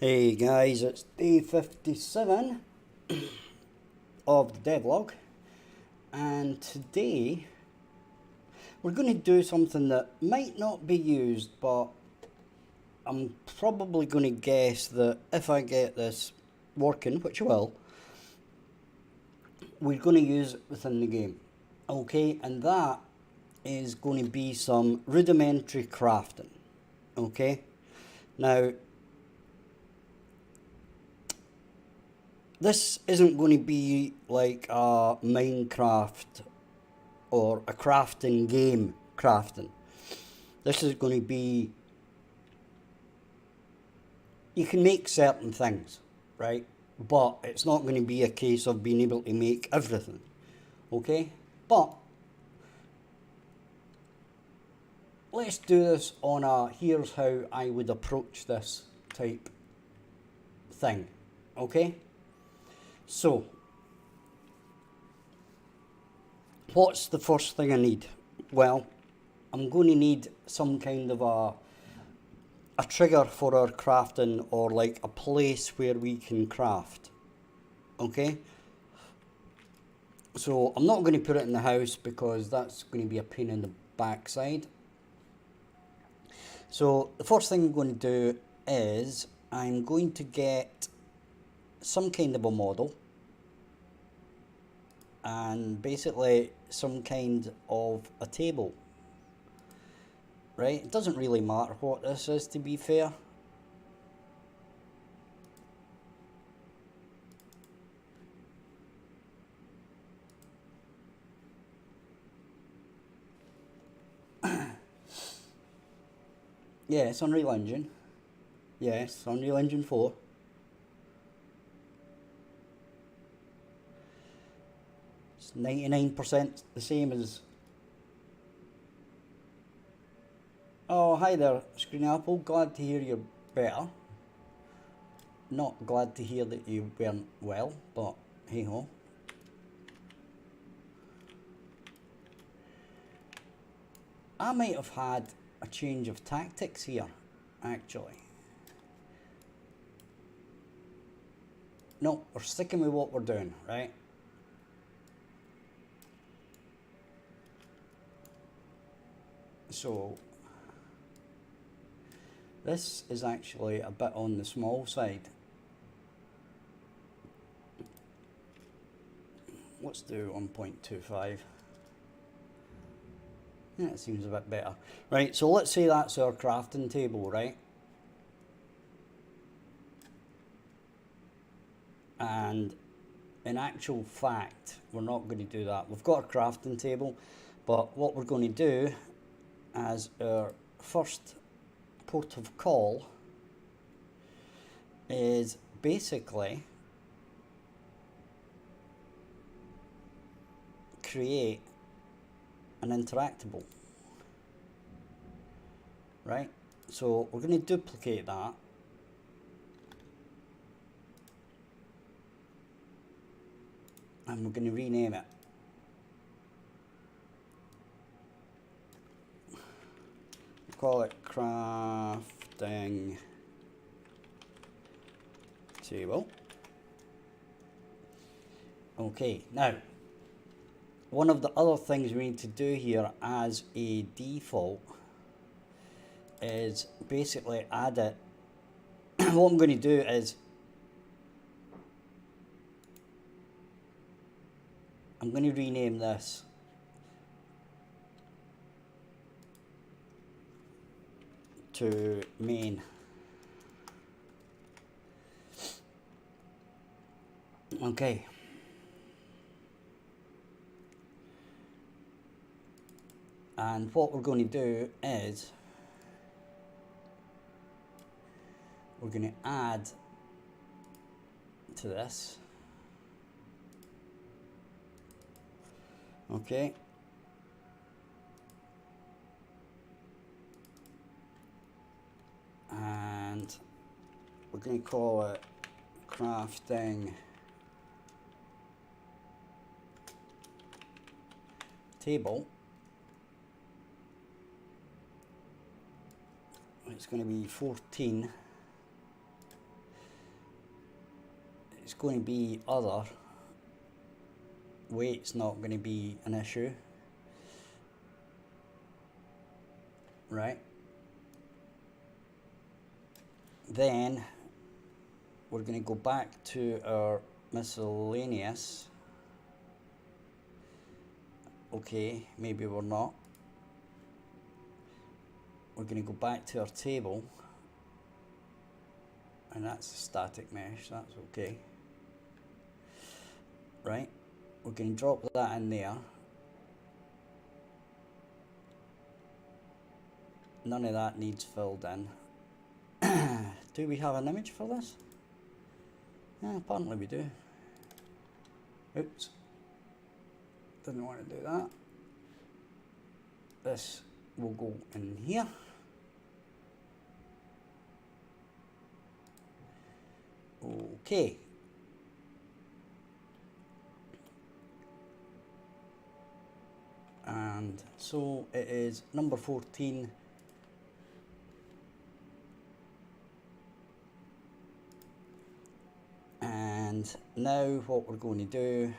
Hey guys, it's day 57 of the devlog, and today we're going to do something that might not be used, but I'm probably going to guess that if I get this working, which I will, we're going to use it within the game. Okay, and that is going to be some rudimentary crafting. Okay, now this isn't going to be like a Minecraft or a crafting game crafting. This is going to be, you can make certain things, right? But it's not going to be a case of being able to make everything, okay? But let's do this on a, here's how I would approach this type thing, okay? So, what's the first thing I need? Well, I'm going to need some kind of a trigger for our crafting, or like a place where we can craft. Okay? So I'm not going to put it in the house because that's going to be a pain in the backside. So the first thing I'm going to do is I'm going to get some kind of a model, and basically some kind of a table. Right? It doesn't really matter what this is, to be fair. Yes, Unreal Engine. Yes, Unreal Engine 4. It's 99% the same as... Oh, hi there, Screen Apple. Glad to hear you're better. Not glad to hear that you weren't well, but hey ho. I might have had a change of tactics here, actually. No, we're sticking with what we're doing, right? So, this is actually a bit on the small side. Let's do 1.25. Yeah, it seems a bit better. Right, so let's say that's our crafting table, right? And in actual fact, we're not going to do that. We've got a crafting table, but what we're going to do as our first port of call is basically create an interactable, right? So we're going to duplicate that, and we're going to rename it. Call it crafting table. Okay, now one of the other things we need to do here as a default is basically add it. What I'm going to do is I'm going to rename this to main. Okay. And what we're going to do is we're going to add to this. Okay. And we're going to call it crafting table. It's going to be 14 going to be other. Weight's not going to be an issue. Right. Then we're going to go back to our miscellaneous. Okay, maybe we're not. We're going to go back to our table, and that's a static mesh, that's okay. Right, we're going to drop that in there. None of that needs filled in. Do we have an image for this? Yeah, apparently we do. Oops. Didn't want to do that. This will go in here. Okay. And so it is number 14. And now what we're going to do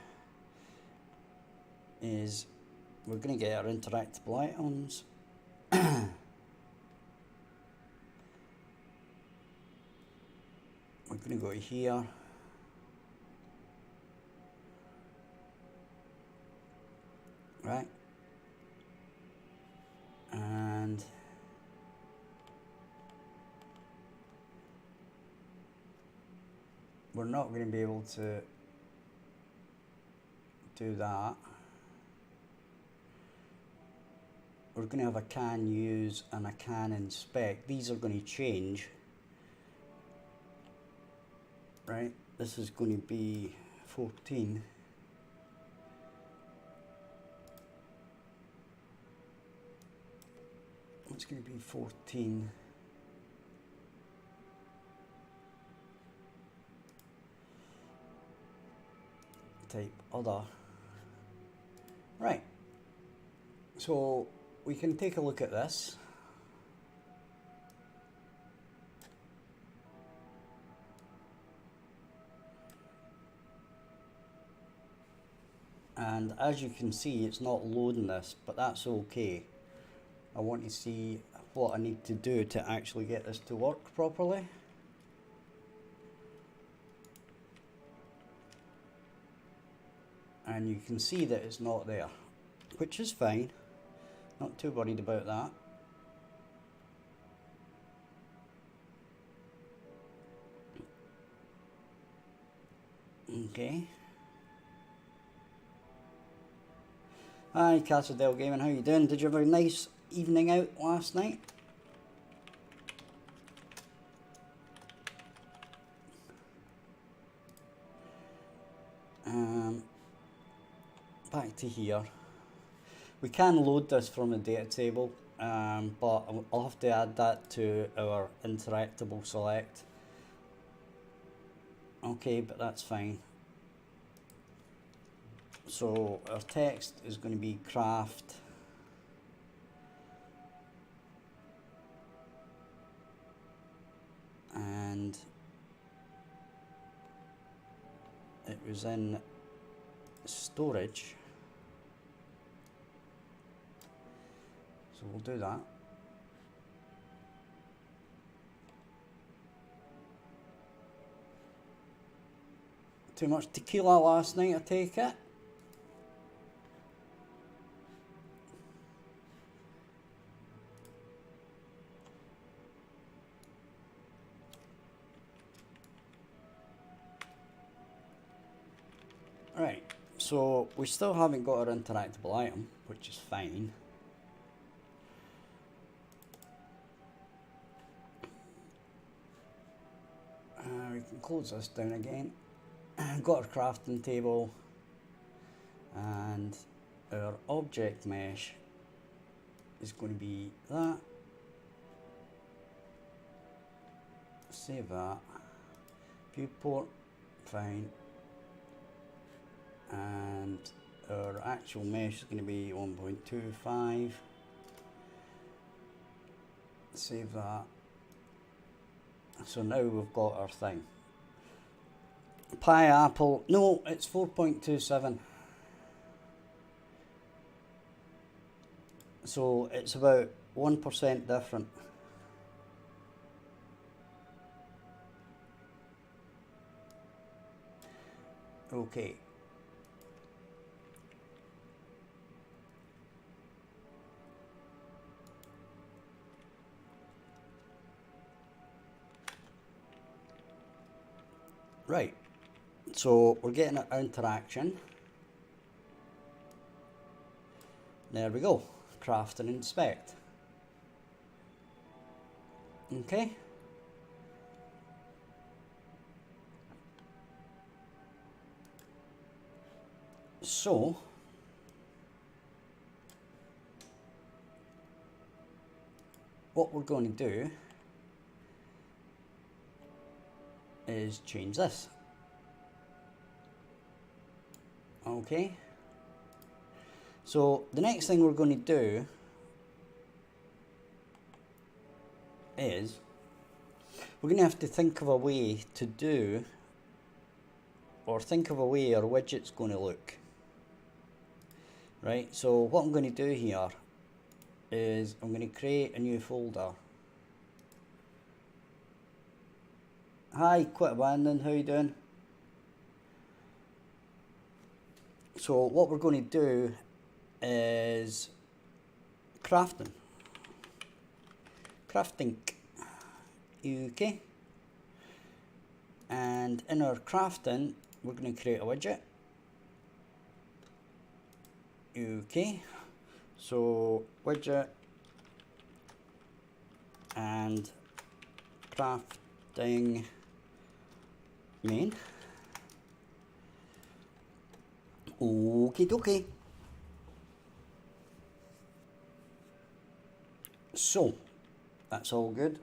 is we're going to get our interactable items. We're going to go here. Right. And we're not going to be able to do that. We're going to have a can use and a can inspect. These are going to change. Right, this is going to be 14. What's going to be 14? Type other. Right, so we can take a look at this. And as you can see, it's not loading this, but that's okay. I want to see what I need to do to actually get this to work properly. And you can see that it's not there, which is fine. Not too worried about that. Okay. Hi Cassadell Gaming, how you doing? Did you have a nice evening out last night? Back to here. We can load this from the data table, but I'll have to add that to our interactable select. Okay, but that's fine. So our text is going to be craft. And it was in storage. So we'll do that. Too much tequila last night, I take it. Right, so we still haven't got our interactable item, which is fine. We can close this down again. Got our crafting table and our object mesh is going to be that. Save that. Viewport, fine. And our actual mesh is going to be 1.25. Save that. So now we've got our thing. Pineapple, no, it's 4.27. So it's about 1% different. Okay. Right. So we're getting an interaction. There we go. Craft and inspect. Okay. So what we're going to do is change this. Okay. So the next thing we're going to do is we're going to have to think of a way to do, or think of a way our widget's going to look. Right, so what I'm going to do here is I'm going to create a new folder. Hi, Quit Abandon, how you doing? So what we're going to do is crafting. Okay. And in our crafting, we're going to create a widget. Okay. So widget and crafting main. Okie dokie. So that's all good.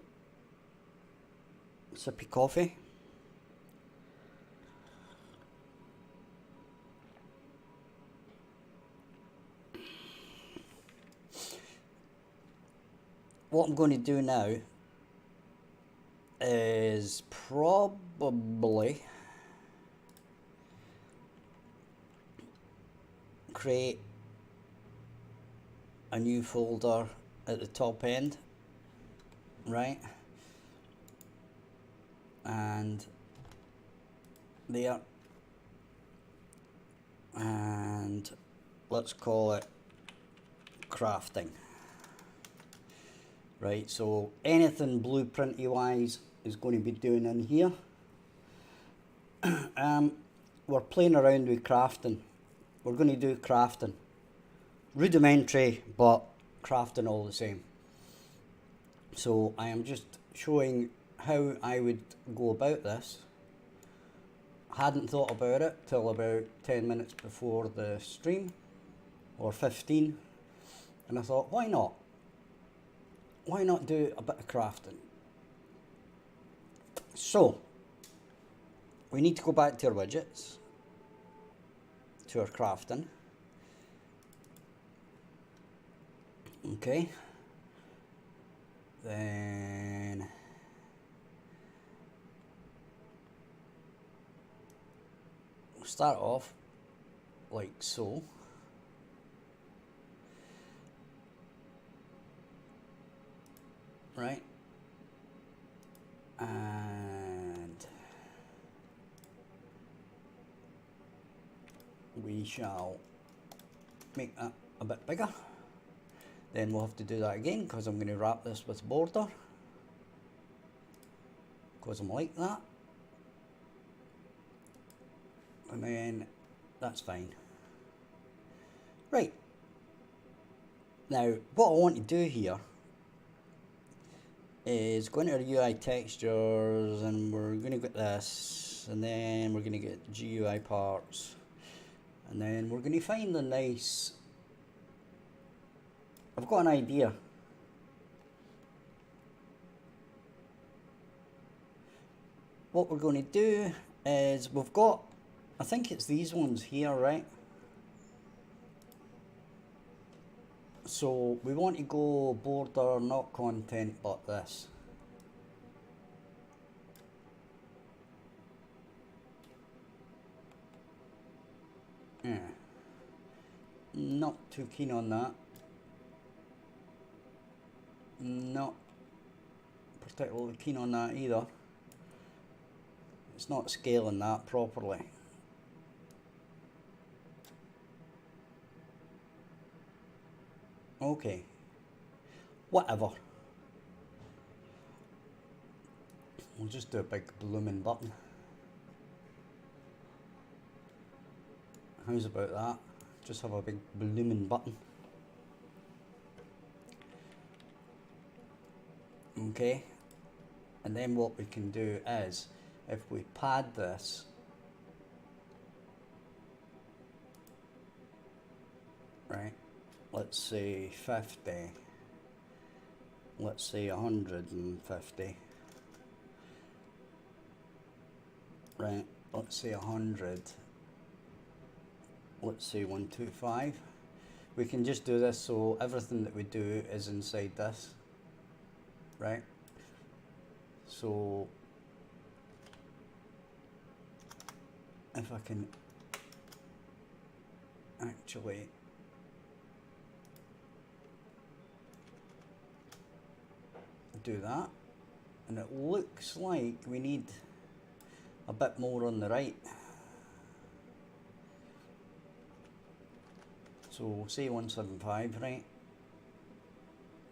Sippy coffee. What I'm going to do now is probably create a new folder at the top end, right? And there, and let's call it crafting. Right, so anything blueprinty wise is going to be doing in here. We're playing around with crafting. We're going to do crafting. Rudimentary, but crafting all the same. So I am just showing how I would go about this. Hadn't thought about it till about 10 minutes before the stream, or 15, and I thought, why not? Why not do a bit of crafting? So we need to go back to our widgets, to our crafting. Okay. Then we'll start off like so. Right. And we shall make that a bit bigger. Then we'll have to do that again because I'm going to wrap this with border, because I'm like that. And then that's fine. Right. Now what I want to do here is go into our UI textures, and we're going to get this, and then we're going to get GUI parts, and then we're going to find the nice, I've got an idea. What we're going to do is we've got, I think it's these ones here, right? So we want to go border, not content, but this. Not too keen on that. Not particularly keen on that either. It's not scaling that properly. Okay. Whatever. We'll just do a big blooming button. How's about that? Just have a big blooming button. Okay. And then what we can do is, if we pad this, right, let's say 50, let's say 150, right, let's say 100, let's say 125. We can just do this so everything that we do is inside this, right? So if I can actually do that, and it looks like we need a bit more on the right. So say 175, right?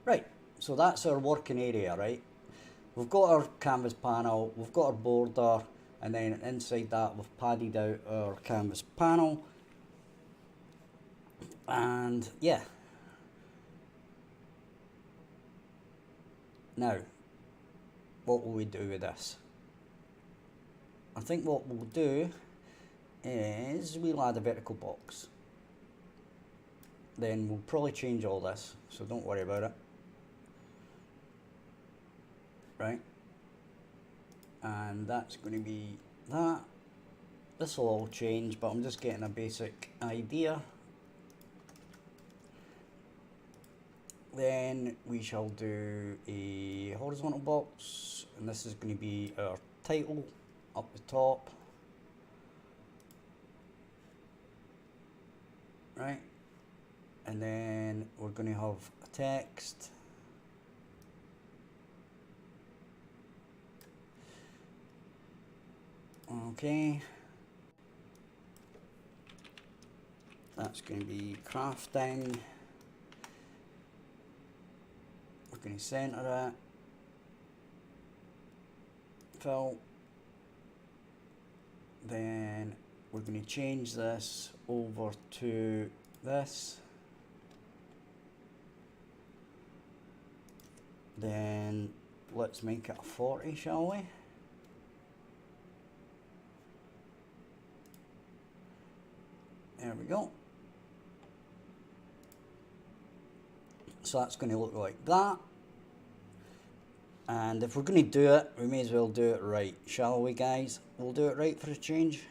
Right, so that's our working area, right? We've got our canvas panel, we've got our border, and then inside that we've padded out our canvas panel. And yeah. Now, what will we do with this? I think what we'll do is we'll add a vertical box. Then we'll probably change all this, so don't worry about it. Right? And that's going to be that. This will all change, but I'm just getting a basic idea. Then we shall do a horizontal box, and this is going to be our title up the top. Right? And then we're going to have a text. Okay. That's going to be crafting. We're going to center it. Fill. Then we're going to change this over to this. Then let's make it a 40, shall we? There we go. So that's going to look like that. And if we're going to do it, we may as well do it right, shall we, guys? We'll do it right for a change.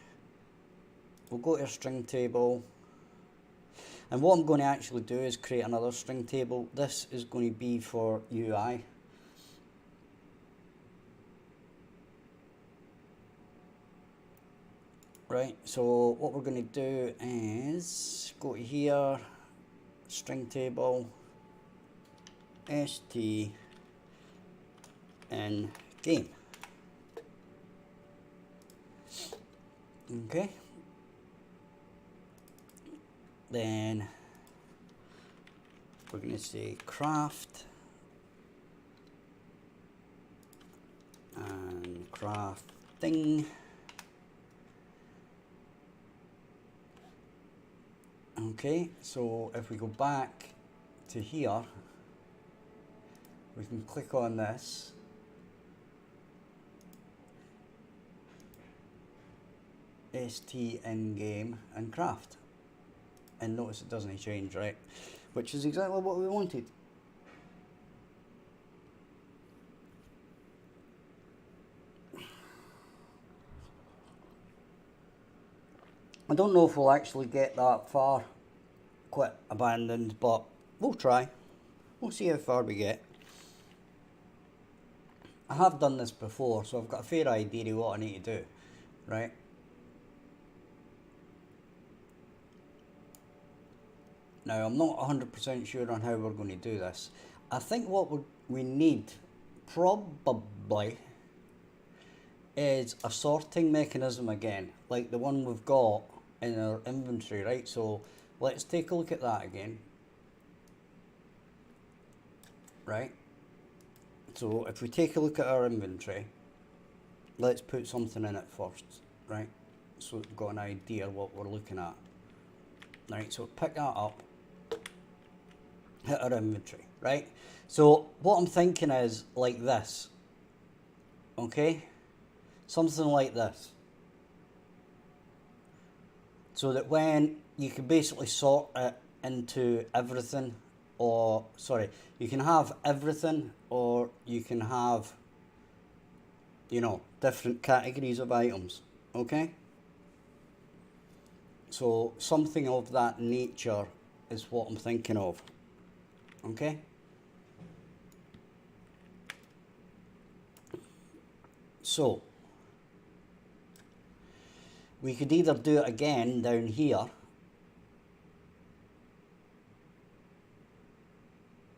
We'll go to our string table. And what I'm going to actually do is create another string table. This is going to be for UI. Right, so what we're going to do is go to here, string table, st in game. Okay. Then we're going to say craft and crafting. Okay, so if we go back to here, we can click on this. ST in game and craft. And notice it doesn't change, right? Which is exactly what we wanted. I don't know if we'll actually get that far, quit abandoned, but we'll try. We'll see how far we get. I have done this before, so I've got a fair idea of what I need to do, right? Now, I'm not 100% sure on how we're going to do this. I think what we need probably is a sorting mechanism again, like the one we've got in our inventory, right? So let's take a look at that again, right? So if we take a look at our inventory, let's put something in it first, right? So we've got an idea what we're looking at. Right, so pick that up, hit our inventory, right? So what I'm thinking is like this, okay? Something like this. So that when you can basically sort it into everything, or sorry, you can have everything, or you can have, you know, different categories of items, okay? So something of that nature is what I'm thinking of, okay? So we could either do it again down here.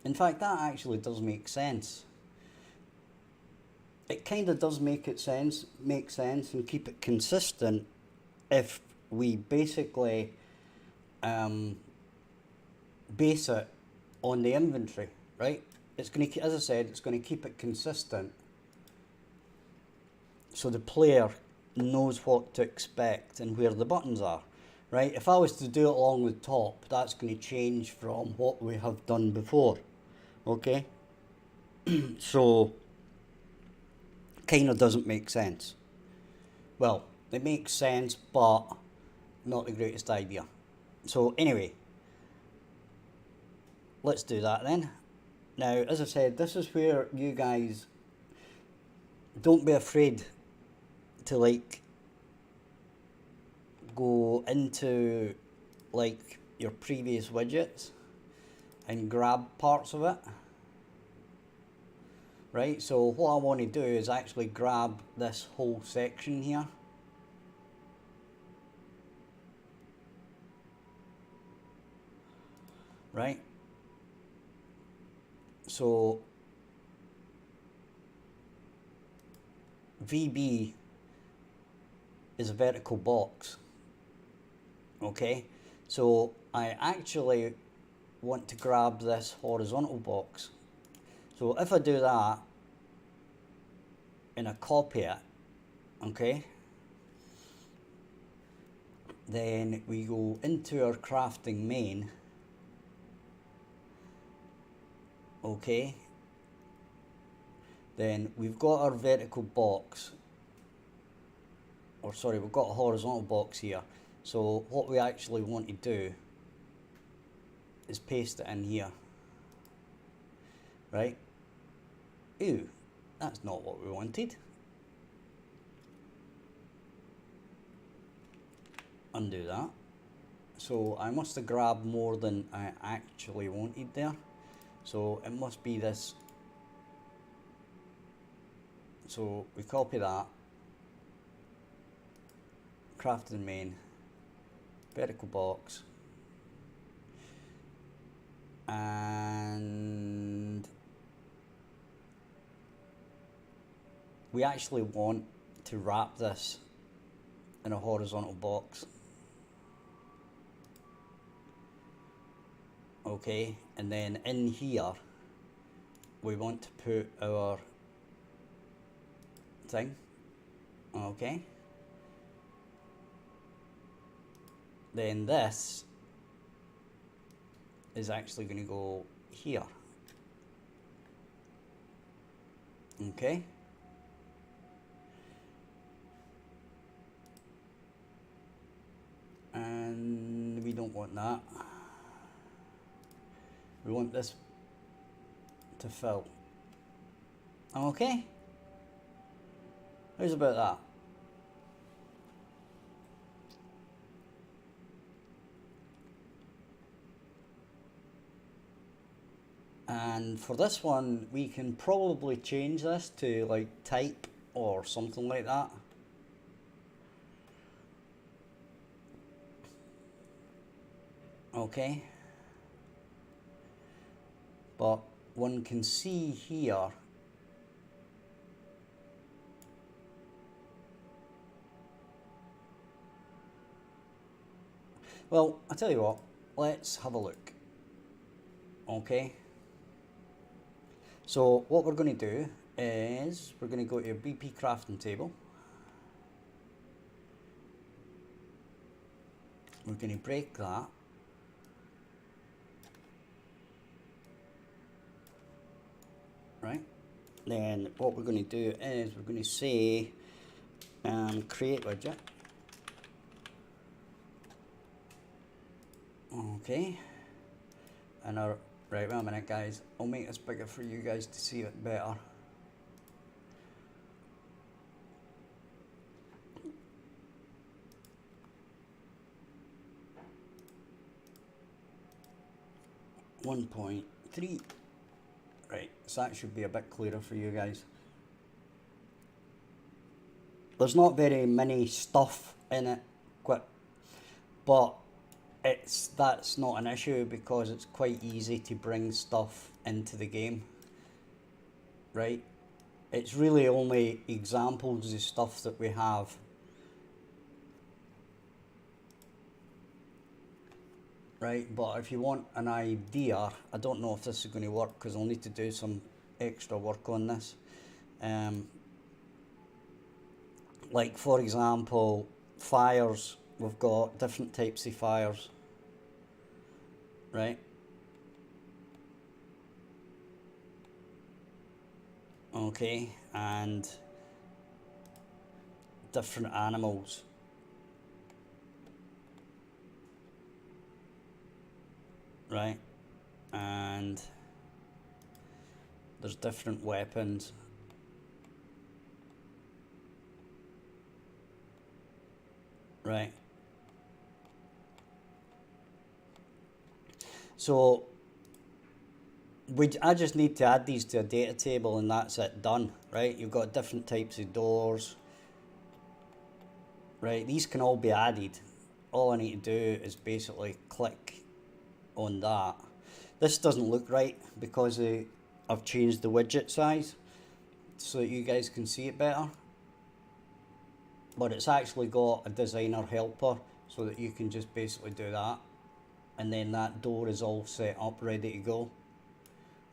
In fact, that actually does make sense. It kind of does make sense and keep it consistent if we basically base it on the inventory, right? It's going to, as I said, it's going to keep it consistent so the player knows what to expect and where the buttons are, right? If I was to do it along the top, that's going to change from what we have done before, okay? So, kind of doesn't make sense. Well, it makes sense, but not the greatest idea. So anyway, let's do that then. Now, as I said, this is where you guys don't be afraid to like go into like your previous widgets and grab parts of it, right? So what I want to do is actually grab this whole section here, right? So VB is a vertical box, okay? So I actually want to grab this horizontal box. So if I do that and I copy it, okay, then we go into our crafting main, okay, then we've got our vertical box, or sorry, we've got a horizontal box here. So what we actually want to do is paste it in here, right? Ooh, that's not what we wanted. Undo that. So I must have grabbed more than I actually wanted there. So it must be this. So we copy that, crafting main, vertical box, and we actually want to wrap this in a horizontal box, okay, and then in here we want to put our thing, okay, then this is actually going to go here, okay, and we don't want that, we want this to fill, okay, how's about that? And for this one, we can probably change this to like type or something like that. Okay. but one can see here well, I tell you what, let's have a look. Okay, so what we're going to do is we're going to go to your BP crafting table. We're going to break that. Right, then what we're going to do is we're going to say create widget. Okay, and our right, wait a minute guys, I'll make this bigger for you guys to see it better. .3. Right, so that should be a bit clearer for you guys. There's not very many stuff in it, but that's not an issue because it's quite easy to bring stuff into the game. Right, it's really only examples of stuff that we have. Right, but if you want an idea, I don't know if this is going to work because I'll need to do some extra work on this. Like for example, fires, we've got different types of fires. Right. Okay, and different animals. Right, and there's different weapons. Right, so I just need to add these to a data table and that's it, done. Right, you've got different types of doors. Right, these can all be added. All I need to do is basically click on that. This doesn't look right because I've changed the widget size so that you guys can see it better, but it's actually got a designer helper so that you can just basically do that, and then that door is all set up ready to go.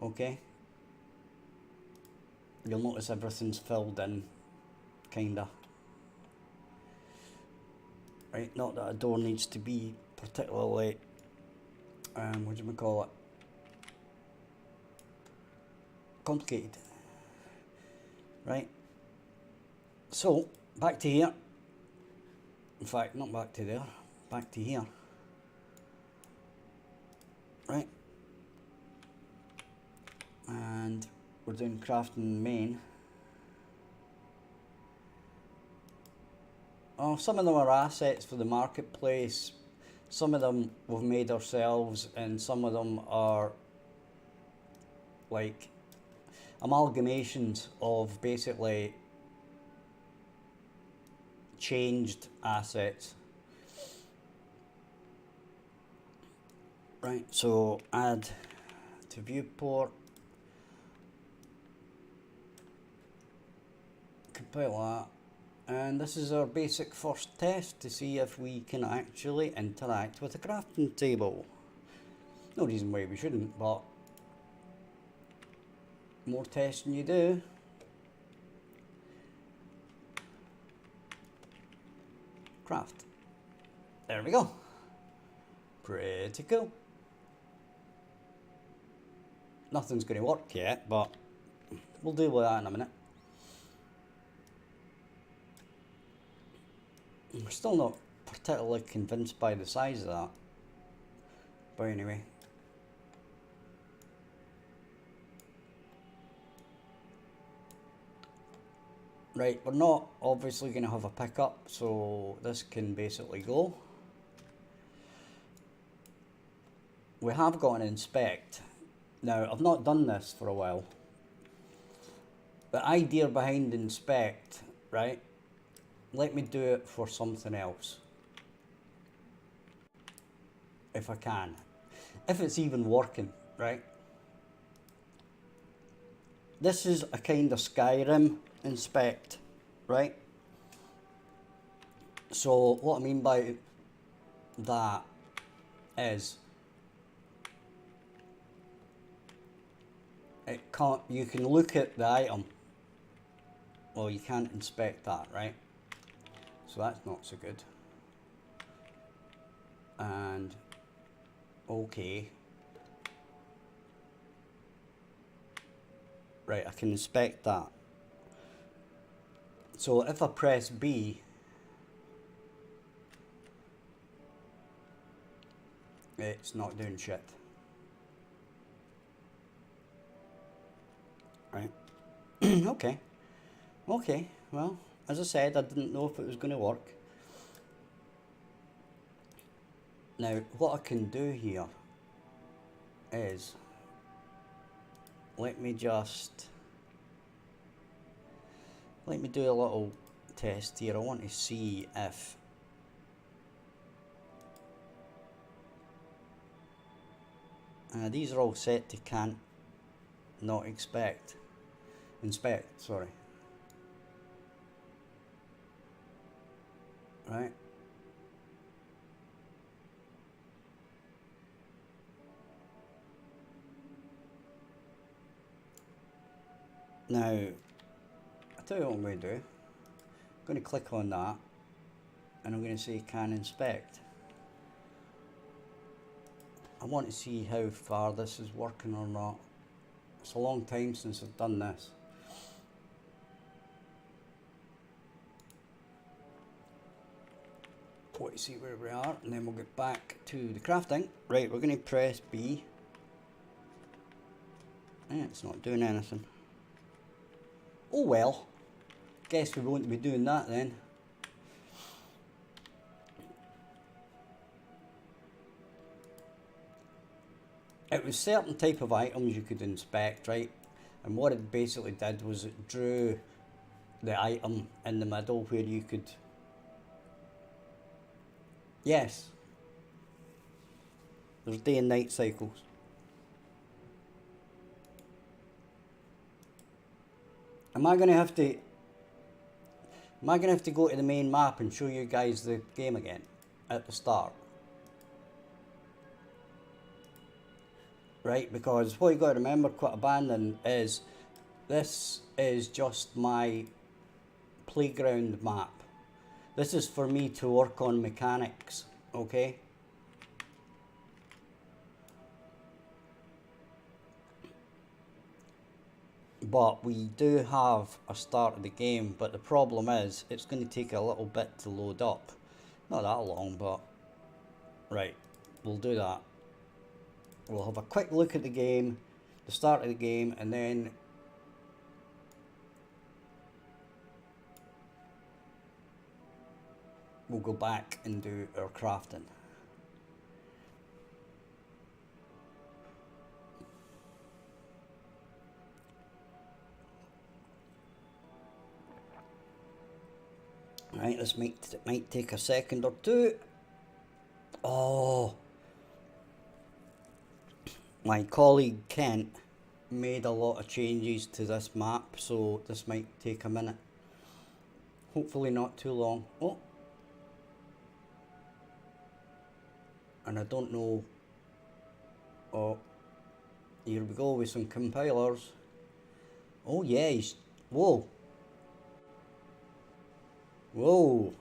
Okay, you'll notice everything's filled in kinda. Right, not that a door needs to be particularly what do we call it, complicated. Right, so back to here, in fact not back to there, back to here. Right, and we're doing crafting main. Oh, some of them are assets for the marketplace. Some of them we've made ourselves, and some of them are like amalgamations of basically changed assets. Right, so add to viewport, compile that. And this is our basic first test to see if we can actually interact with the crafting table. No reason why we shouldn't, but more testing you do, craft. There we go. Pretty cool. Nothing's going to work yet, but we'll deal with that in a minute. I'm still not particularly convinced by the size of that, but anyway. Right, we're not obviously going to have a pickup, so this can basically go. We have got an inspect. Now, I've not done this for a while. The idea behind inspect, right? Let me do it for something else. If I can. If it's even working, right? this is a kind of Skyrim inspect, right? So what I mean by that is you can look at the item. Well, you can't inspect that, right? So that's not so good. And okay. Right, I can inspect that. So if I press B, it's not doing shit. Right. Okay. Okay, well, as I said, I didn't know if it was going to work. Now, what I can do here is, let me do a little test here. I want to see if these are all set to can't not inspect, sorry. Right. Now, I'll tell you what I'm going to do. I'm going to click on that and I'm going to say can inspect. I want to see how far this is working or not. It's a long time since I've done this. Want to see where we are, and then we'll get back to the crafting. Right, we're going to press B. It's not doing anything. Oh well. Guess we won't be doing that then. It was certain type of items you could inspect, right? And what it basically did was it drew the item in the middle where you could... Yes. There's day and night cycles. Am I gonna have to go to the main map and show you guys the game again at the start? Right, because what you got to remember, Quit Abandon, is this is just my playground map. This is for me to work on mechanics, okay? But we do have a start of the game, but the problem is it's going to take a little bit to load up. Not that long, but right, we'll do that. We'll have a quick look at the game, the start of the game, and then we'll go back and do our crafting. Right, this might take a second or two. Oh, my colleague Kent made a lot of changes to this map, so this might take a minute. Hopefully not too long. Oh, and I don't know. Oh, here we go with some compilers. Oh yeah, whoa. Whoa.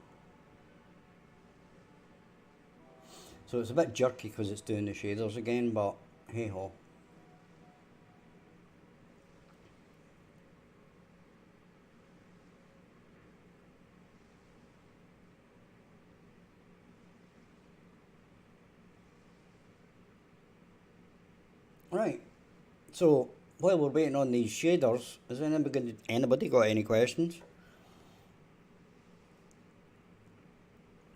So it's a bit jerky because it's doing the shaders again, but hey ho. Right, so while we're waiting on these shaders, has anybody got any questions?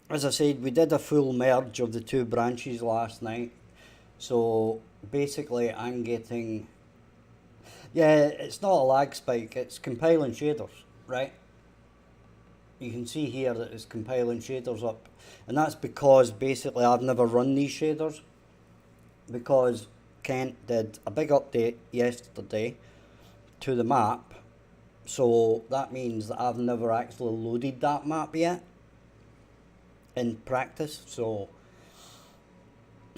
As I said, we did a full merge of the two branches last night. So basically I'm getting... Yeah, it's not a lag spike, it's compiling shaders, right? You can see here that it's compiling shaders up. And that's because basically I've never run these shaders. Because Kent did a big update yesterday to the map. So that means that I've never actually loaded that map yet in practice. So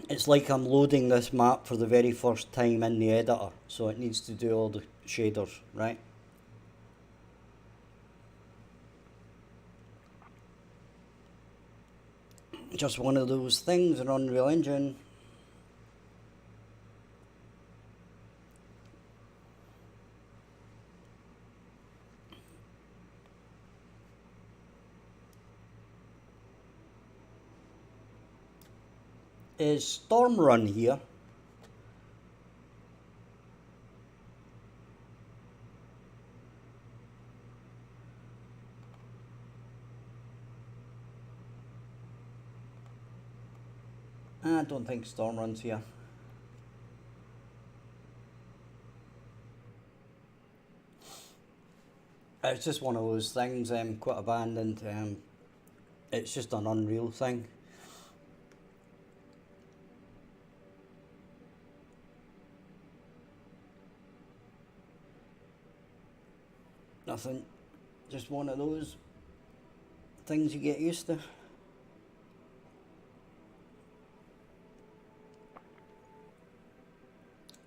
it's like I'm loading this map for the very first time in the editor. So it needs to do all the shaders, right? Just one of those things in Unreal Engine. Is Storm Run here? I don't think Storm Run's here. It's just one of those things, quite abandoned. It's just an Unreal thing. Nothing, just one of those things you get used to.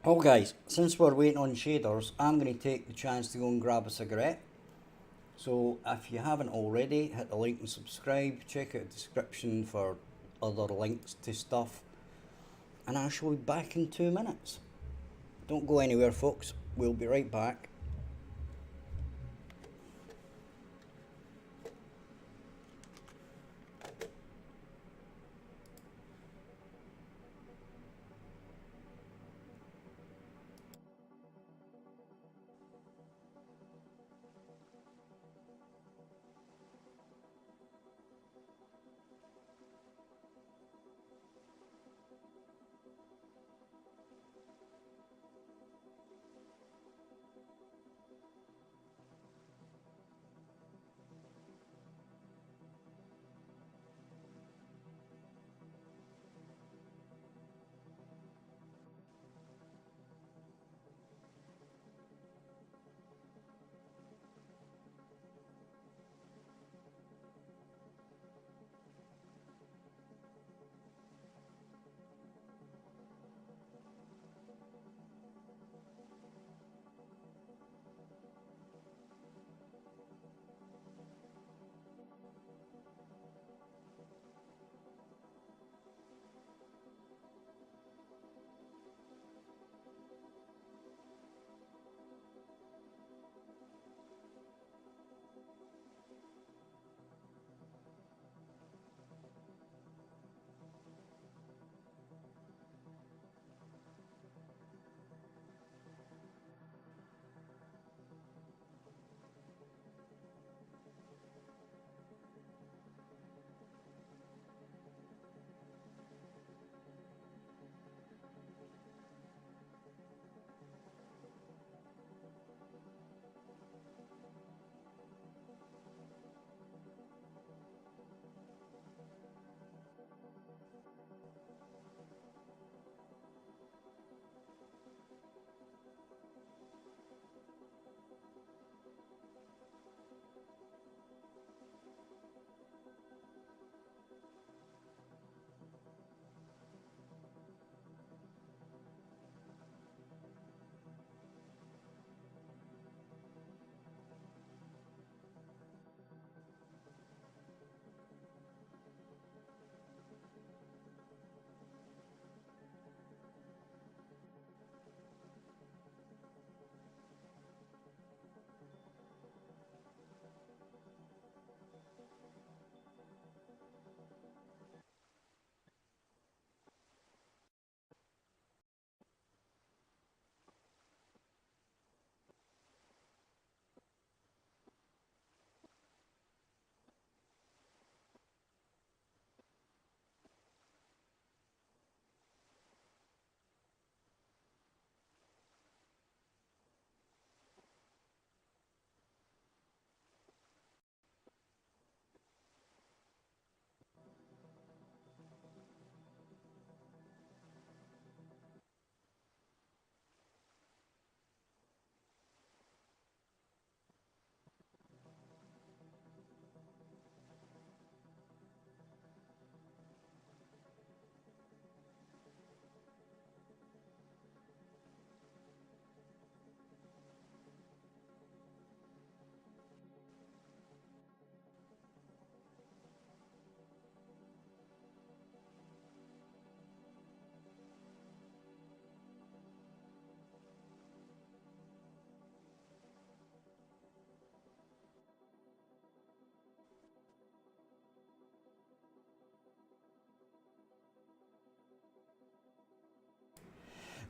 Oh guys, since we're waiting on shaders, I'm going to take the chance to go and grab a cigarette. So if you haven't already, hit the like and subscribe, check out the description for other links to stuff, and I shall be back in 2 minutes. Don't go anywhere folks, we'll be right back.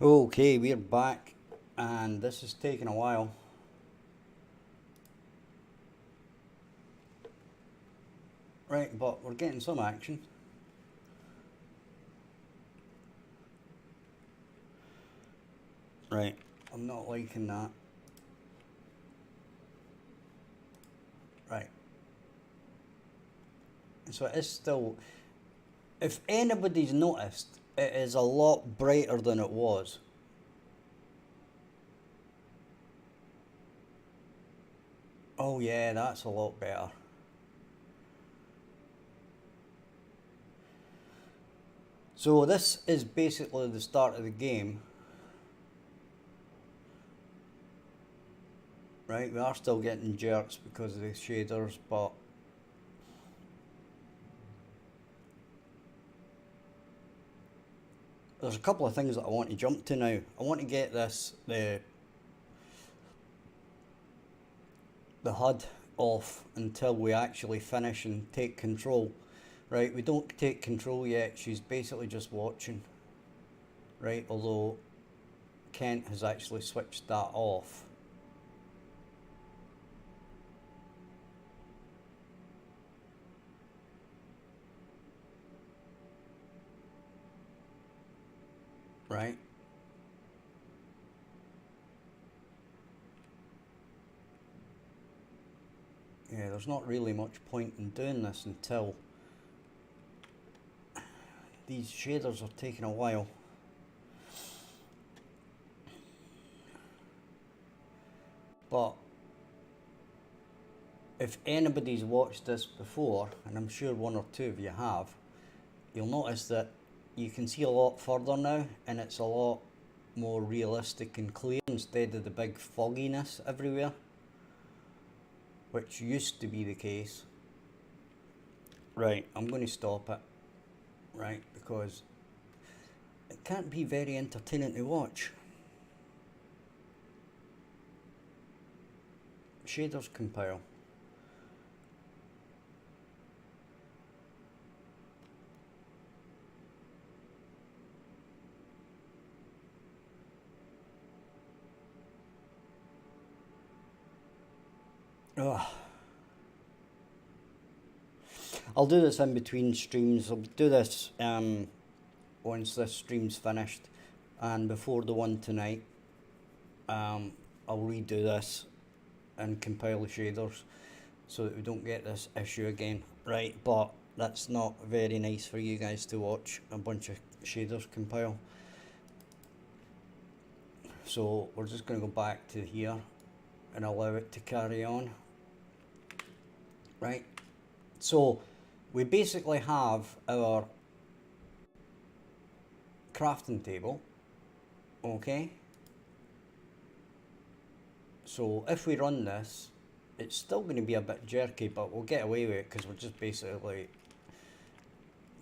Okay, we're back, and this is taking a while. Right, but we're getting some action. Right, I'm not liking that. Right. So it is still, if anybody's noticed, it is a lot brighter than it was. Oh yeah, that's a lot better. So this is basically the start of the game. Right, we are still getting jerks because of the shaders, but there's a couple of things that I want to jump to now. I want to get this, the HUD off until we actually finish and take control. Right, we don't take control yet, she's basically just watching. Right, although Kent has actually switched that off. Right. Yeah, there's not really much point in doing this until these shaders are taking a while. But if anybody's watched this before, and I'm sure one or two of you have, you'll notice that you can see a lot further now, and it's a lot more realistic and clear instead of the big fogginess everywhere, which used to be the case. Right, I'm going to stop it, right, because it can't be very entertaining to watch. Shaders compile. Ugh. I'll do this in between streams. I'll do this once this stream's finished, and before the one tonight, I'll redo this and compile the shaders so that we don't get this issue again. Right, but that's not very nice for you guys to watch a bunch of shaders compile. So we're just going to go back to here and allow it to carry on. Right, so we basically have our crafting table. Okay, so if we run this, it's still going to be a bit jerky, but we'll get away with it because we're just basically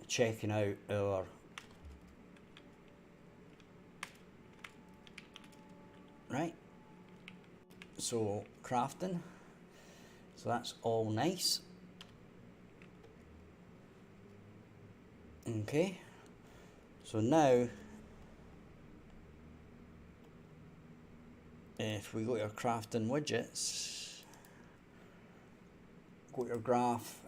checking out our right. So crafting, so that's all nice. Okay, so now if we go to our crafting widgets, go to your graph,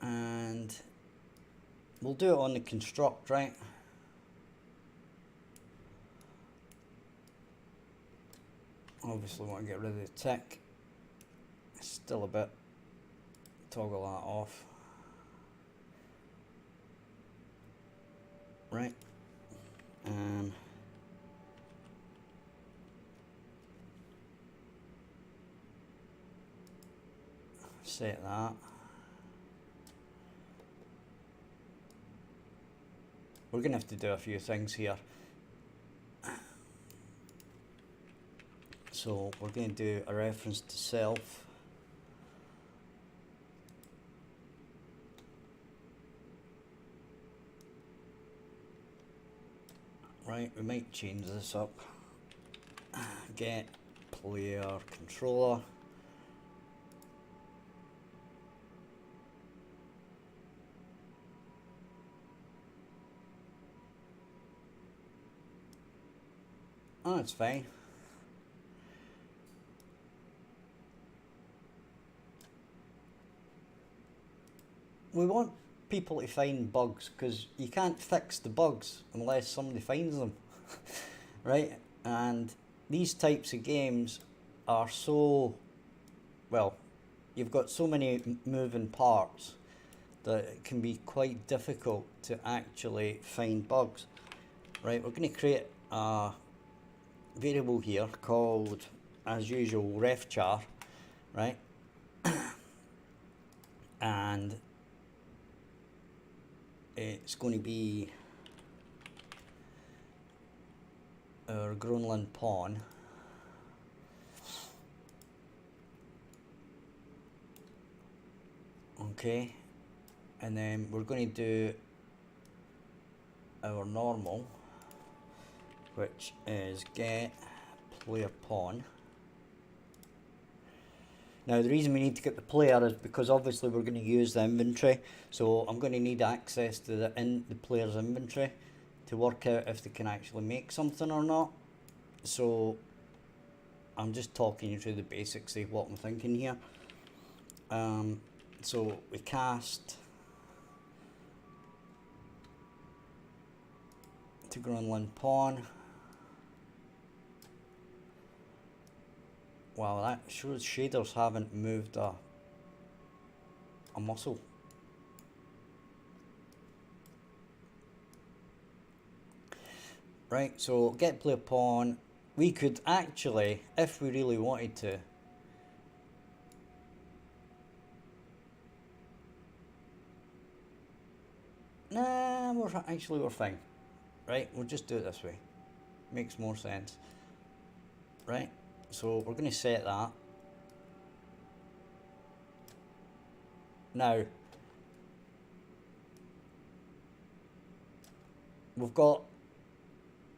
and we'll do it on the construct, right? Obviously want to get rid of the tick. Still a bit. Toggle that off. Right. Set that. We're going to have to do a few things here. So we're going to do a reference to self. Right, we might change this up. Get player controller. that's fine. We want people to find bugs because you can't fix the bugs unless somebody finds them, right? And these types of games are so, well, you've got so many moving parts that it can be quite difficult to actually find bugs. Right, we're going to create a variable here called, as usual, refchar, right? And it's going to be our Groenland pawn. Okay, and then we're going to do our normal, which is get player pawn. Now the reason we need to get the player is because obviously we're going to use the inventory, so I'm going to need access to the player's inventory to work out if they can actually make something or not. So I'm just talking you through the basics of what I'm thinking here. So we cast to Groenland pawn. Wow, that shows shaders haven't moved a muscle. Right, so get player pawn. We could actually, if we really wanted to, nah, we're fine. Right, we'll just do it this way. Makes more sense. Right, so we're going to set that. Now, we've got,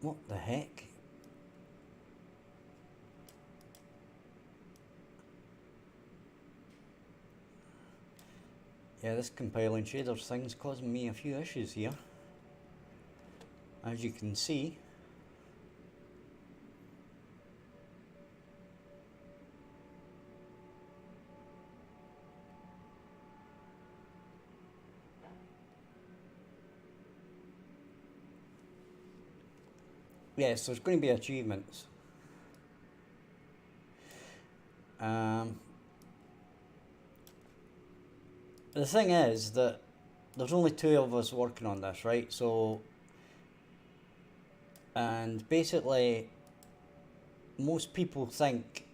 what the heck? Yeah, this compiling shaders thing's causing me a few issues here. As you can see, yes, there's going to be achievements. The thing is that there's only two of us working on this, right? So, and basically, most people think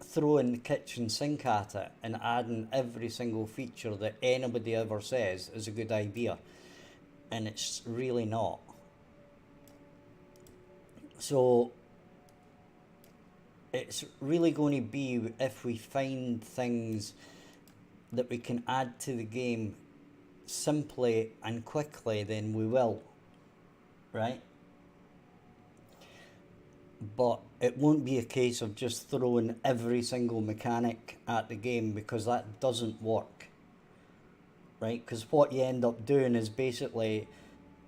throwing the kitchen sink at it and adding every single feature that anybody ever says is a good idea, and it's really not. So it's really going to be if we find things that we can add to the game simply and quickly, then we will, right? But it won't be a case of just throwing every single mechanic at the game, because that doesn't work, right? Because what you end up doing is basically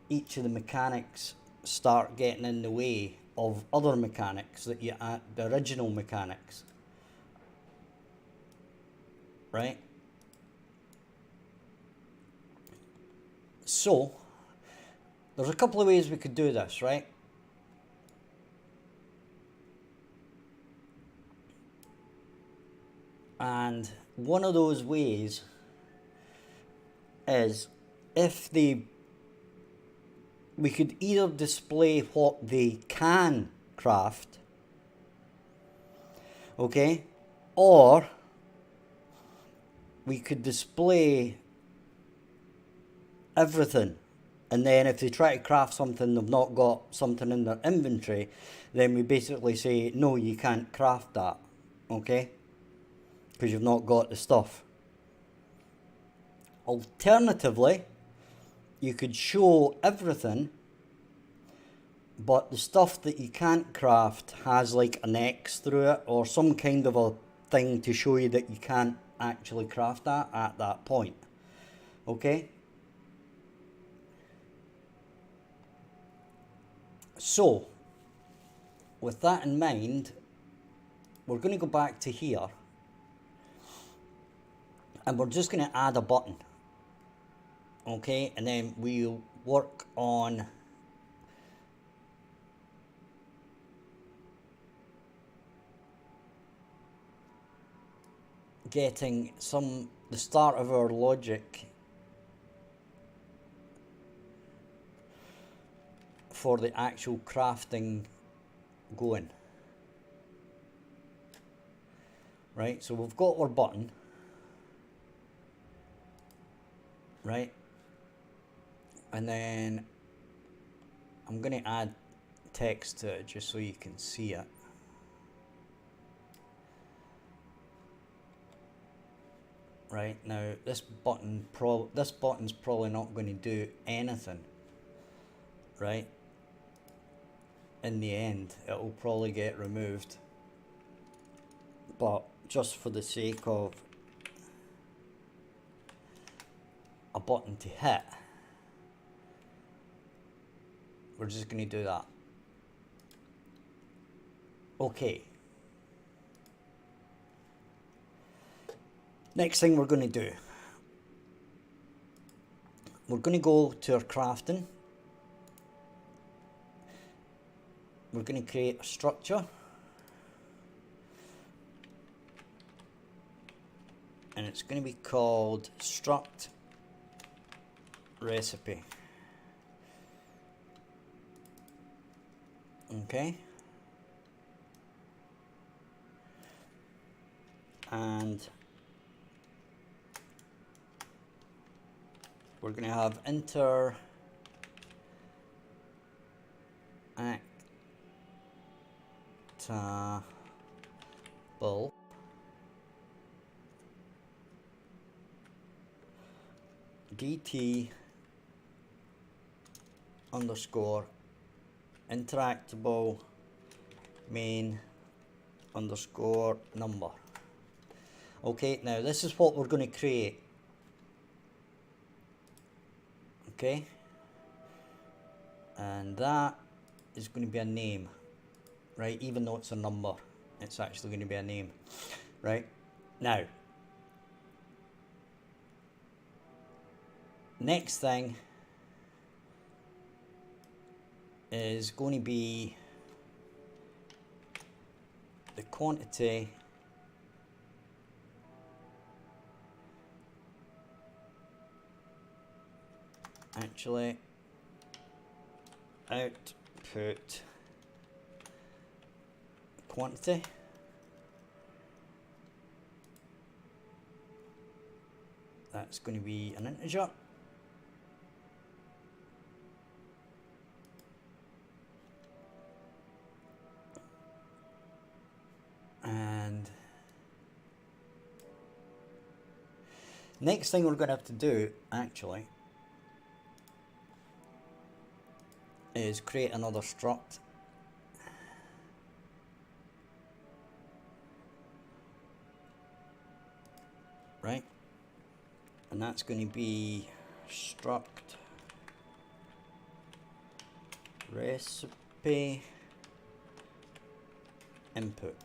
each of the mechanics start getting in the way of other mechanics that you add, the original mechanics, right? So there's a couple of ways we could do this, right? And one of those ways is if we could either display what they can craft, okay, or we could display everything, and then if they try to craft something, they've not got something in their inventory, then we basically say, no, you can't craft that, okay, because you've not got the stuff. Alternatively, you could show everything, but the stuff that you can't craft has like an X through it, or some kind of a thing to show you that you can't actually craft that at that point, okay? So with that in mind, we're going to go back to here and we're just going to add a button. Okay, and then we'll work on getting the start of our logic for the actual crafting going. Right, so we've got our button, right, and then I'm going to add text to it just so you can see it. Right, now this button's probably not going to do anything, right? In the end, it'll probably get removed, but just for the sake of a button to hit, we're just going to do that. Okay. Next thing we're going to do, we're going to go to our crafting. We're going to create a structure. And it's going to be called struct recipe. Okay. And we're going to have interactable dt underscore interactable main underscore number. Okay, now this is what we're going to create. Okay, and that is going to be a name, right? Even though it's a number, it's actually going to be a name, right? Now, next thing is going to be the quantity actually output quantity that's going to be an integer, and next thing we're going to have to do actually is create another struct. Right, and that's going to be struct recipe input.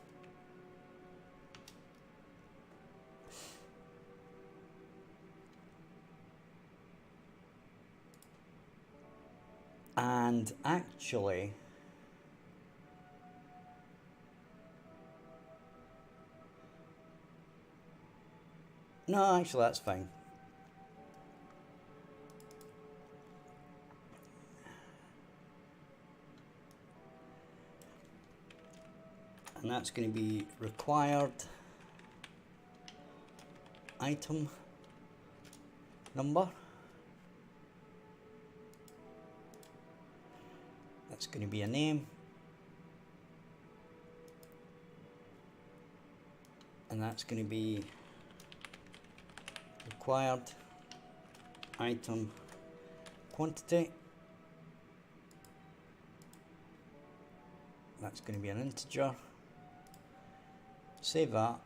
And actually, no, actually that's fine. And that's going to be required item number. That's going to be a name. And that's going to be required item quantity. That's going to be an integer. Save that.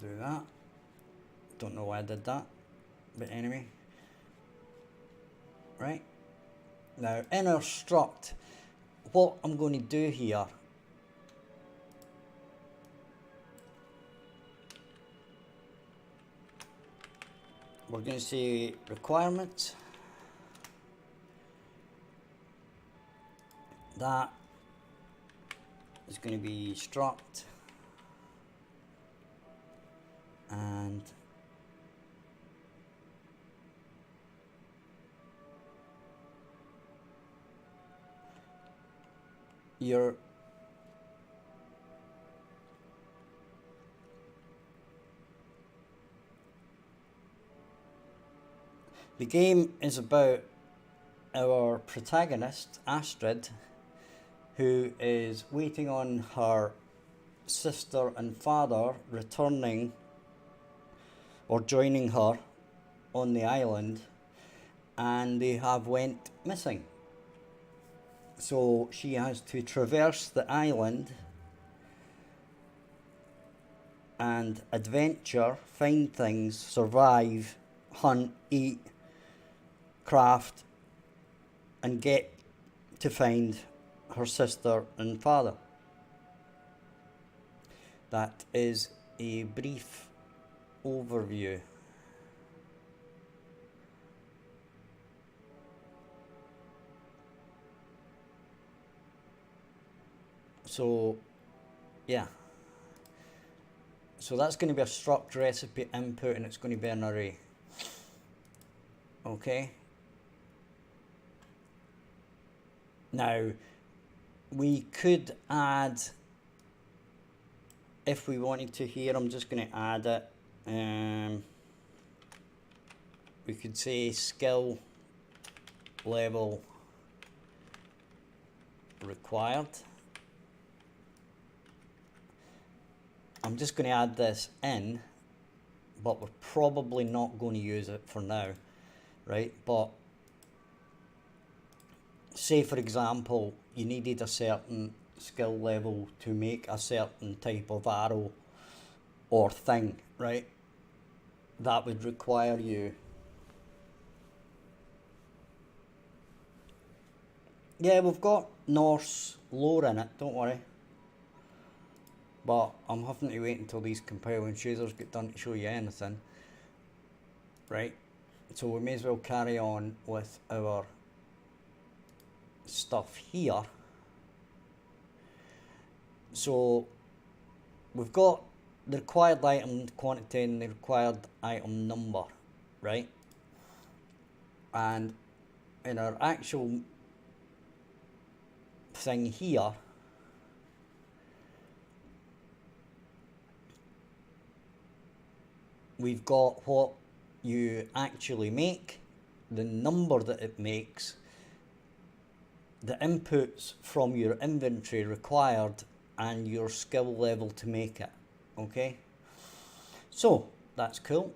Do that. Don't know why I did that, but anyway. right? Now in our struct, what I'm going to do here, we're going to say requirements. That is going to be struct, and the game is about our protagonist, Astrid, who is waiting on her sister and father returning or joining her on the island, and they have went missing. So she has to traverse the island and adventure, find things, survive, hunt, eat, craft, and get to find her sister and father. That is a brief overview. So, yeah. So that's going to be a struct recipe input, and it's going to be an array. Okay. Now, we could add, if we wanted to here, I'm just going to add it. We could say skill level required. I'm just going to add this in, but we're probably not going to use it for now, right? But say for example, you needed a certain skill level to make a certain type of arrow or thing, right? That would require you. Yeah, we've got Norse lore in it, don't worry. But I'm having to wait until these compiling shaders get done to show you anything. Right? So we may as well carry on with our stuff here. So we've got the required item quantity and the required item number, right? And in our actual thing here, we've got what you actually make, the number that it makes, the inputs from your inventory required, and your skill level to make it. Okay? So, that's cool.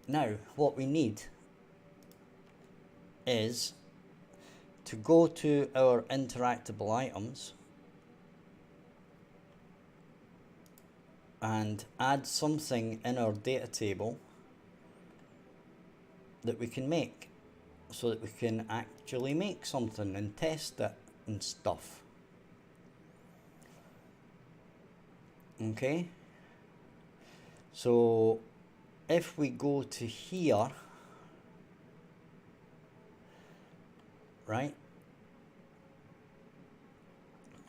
Now, what we need is to go to our interactable items and add something in our data table that we can make, so that we can actually make something and test it and stuff. Okay, so if we go to here, right,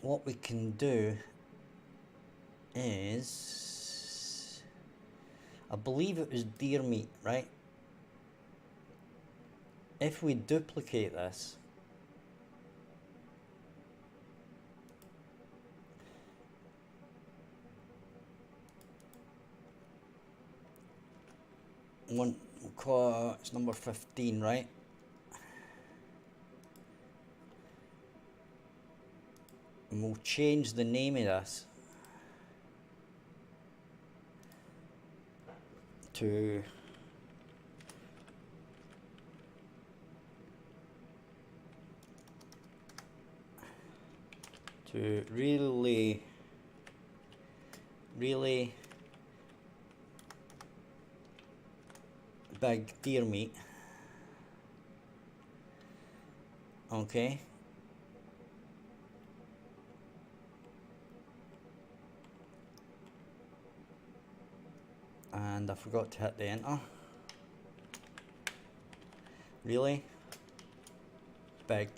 what we can do is, I believe it was deer meat, right? If we duplicate this, it's number 15, right? And we'll change the name of this to really big deer meat. Okay. And I forgot to hit the enter. Really big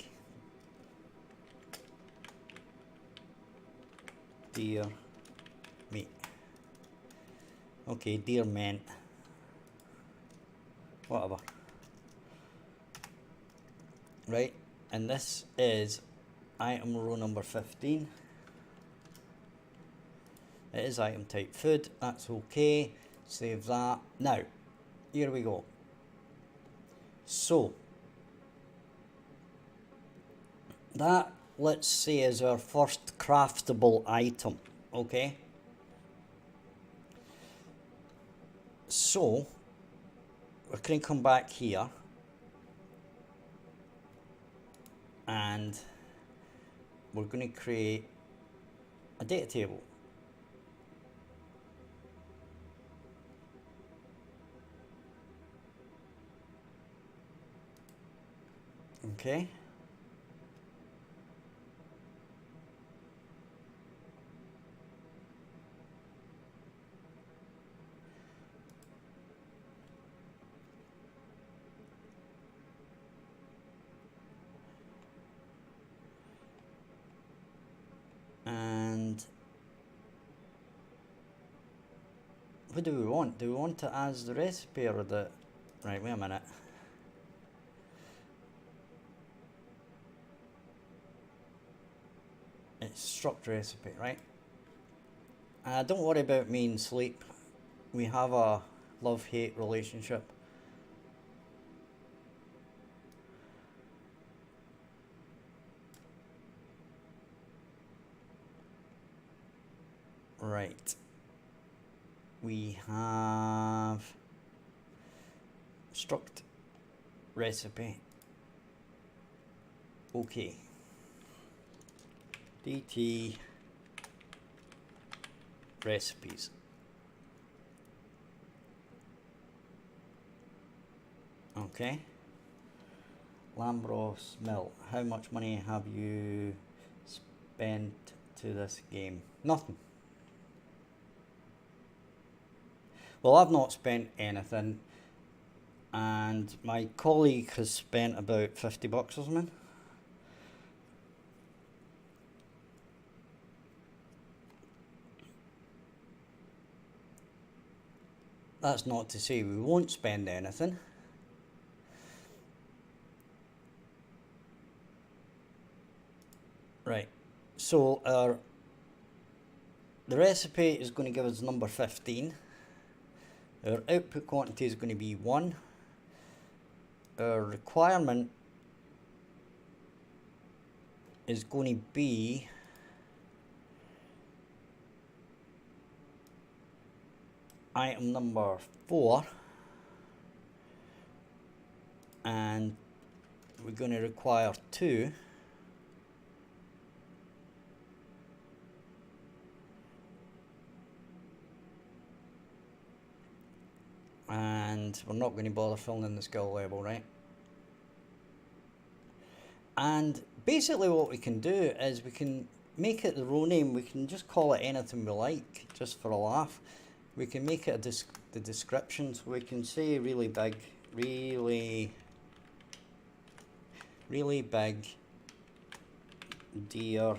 deer meat. Okay, deer meant. Whatever. Right, and this is item row number 15. It is item type food, that's okay. Save that. Now, here we go. So, that, let's say, is our first craftable item, okay? So, we're going to come back here and we're going to create a data table. Okay. And what do we want? Do we want it as the recipe or the... Right, wait a minute. It's struct recipe, right? Don't worry about me and sleep. We have a love-hate relationship. Right. We have struct recipe. Okay. DT recipes. Okay. Lambros Mill. How much money have you spent to this game? Nothing. Well, I've not spent anything, and my colleague has spent about 50 bucks or something. That's not to say we won't spend anything. Right, so the recipe is going to give us number 15. Our output quantity is going to be 1. Our requirement is going to be item number 4, and we're going to require 2. And we're not going to bother filling in the skill level, right? And basically what we can do is we can make it the row name. We can just call it anything we like, just for a laugh. We can make it the description, so we can say really big, really big deer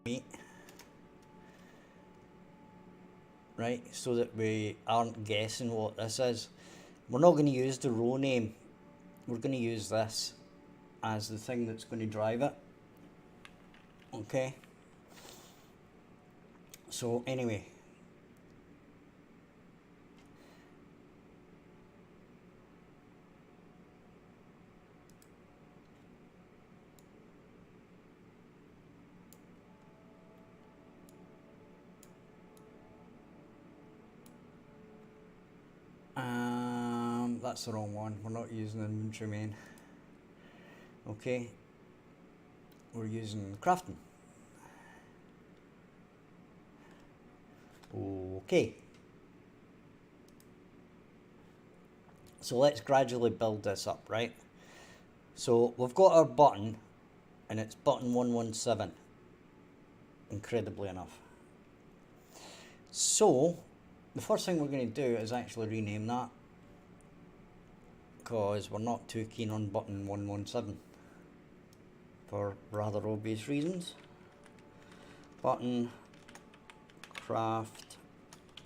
meat. Right, so that we aren't guessing what this is. We're not going to use the row name. We're going to use this as the thing that's going to drive it. Okay. So anyway. That's the wrong one. We're not using inventory main. Okay. We're using crafting. Okay. So let's gradually build this up, right? So we've got our button, and it's button 117, incredibly enough. So the first thing we're going to do is actually rename that, because we're not too keen on button 117 for rather obvious reasons. Button craft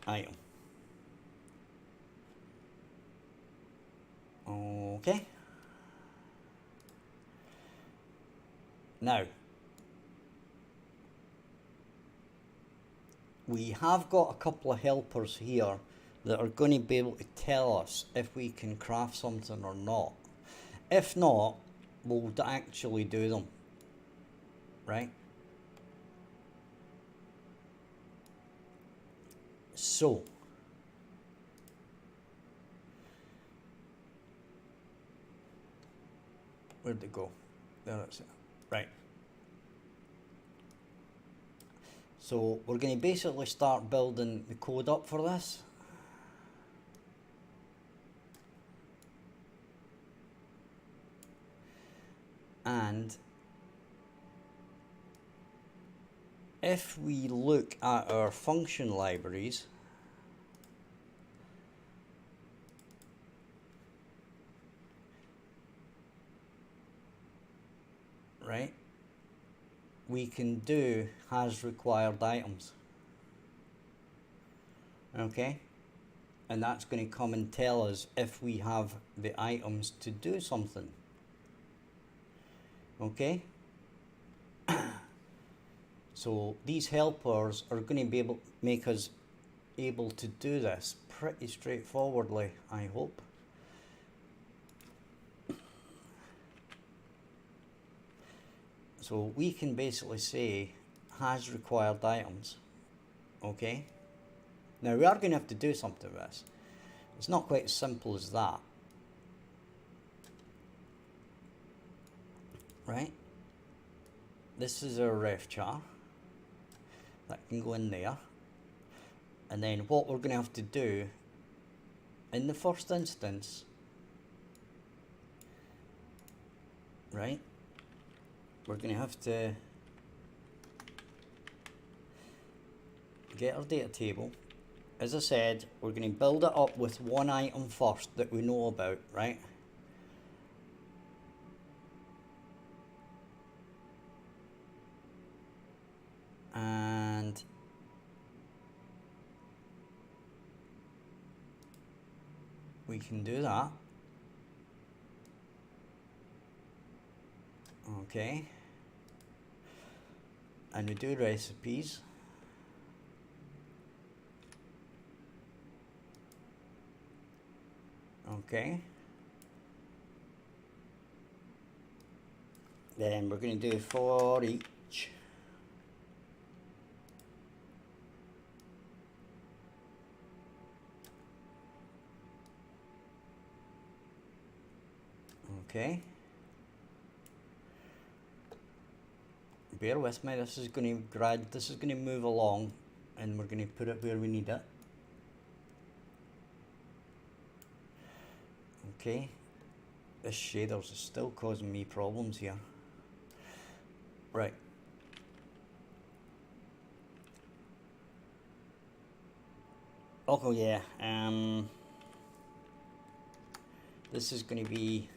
item. Okay. Now, we have got a couple of helpers here that are going to be able to tell us if we can craft something or not. If not, we'll actually do them, right? So, where'd it go? There it's right. So we're going to basically start building the code up for this. And if we look at our function libraries, right, we can do has required items. Okay, and that's going to come and tell us if we have the items to do something. Okay, so these helpers are going to be able to make us able to do this pretty straightforwardly, I hope. So we can basically say has required items. Okay, now we are going to have to do something with this. It's not quite as simple as that, right? This is our ref char that can go in there, and then what we're going to have to do in the first instance, right, we're going to have to get our data table. As I said, we're going to build it up with one item first that we know about, right? And we can do that. Okay. And we do recipes. Okay. Then we're going to do for each. Okay. Bear with me. This is going to move along, and we're going to put it where we need it. Okay. This shaders is still causing me problems here. Right. Oh yeah. This is going to be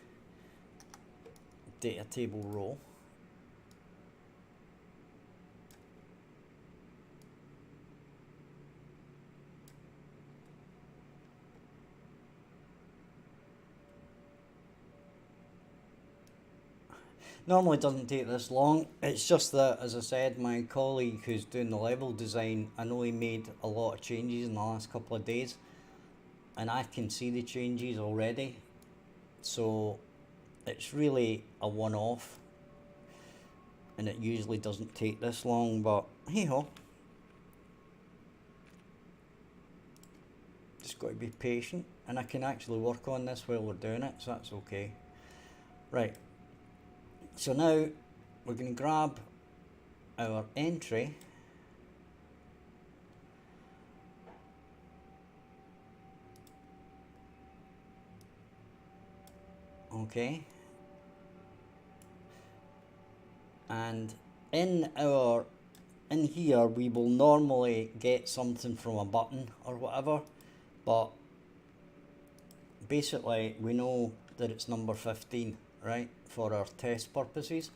data table row. Normally it doesn't take this long. It's just that, as I said, my colleague who's doing the level design, I know he made a lot of changes in the last couple of days, and I can see the changes already. So it's really a one-off, and it usually doesn't take this long, but hey ho. Just got to be patient, and I can actually work on this while we're doing it, so that's okay. Right. So now we're going to grab our entry, Okay. And in here we will normally get something from a button or whatever, but basically we know that it's number 15, right, for our test purposes.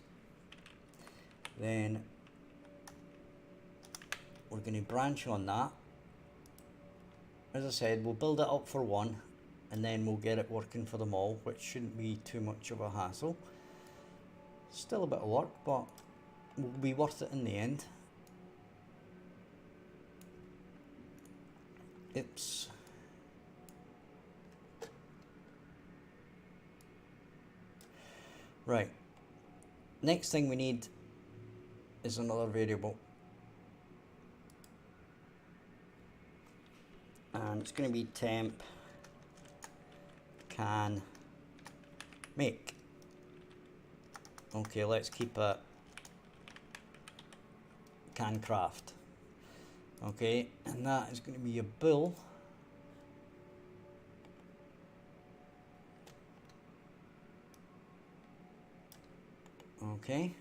Then we're going to branch on that. As I said, we'll build it up for one and then we'll get it working for them all, which shouldn't be too much of a hassle. Still a bit of work, but will be worth it in the end. Oops. Right. Next thing we need is another variable. And it's going to be temp can make. Okay, let's keep it can craft. Okay, and that is going to be a bool. Okay.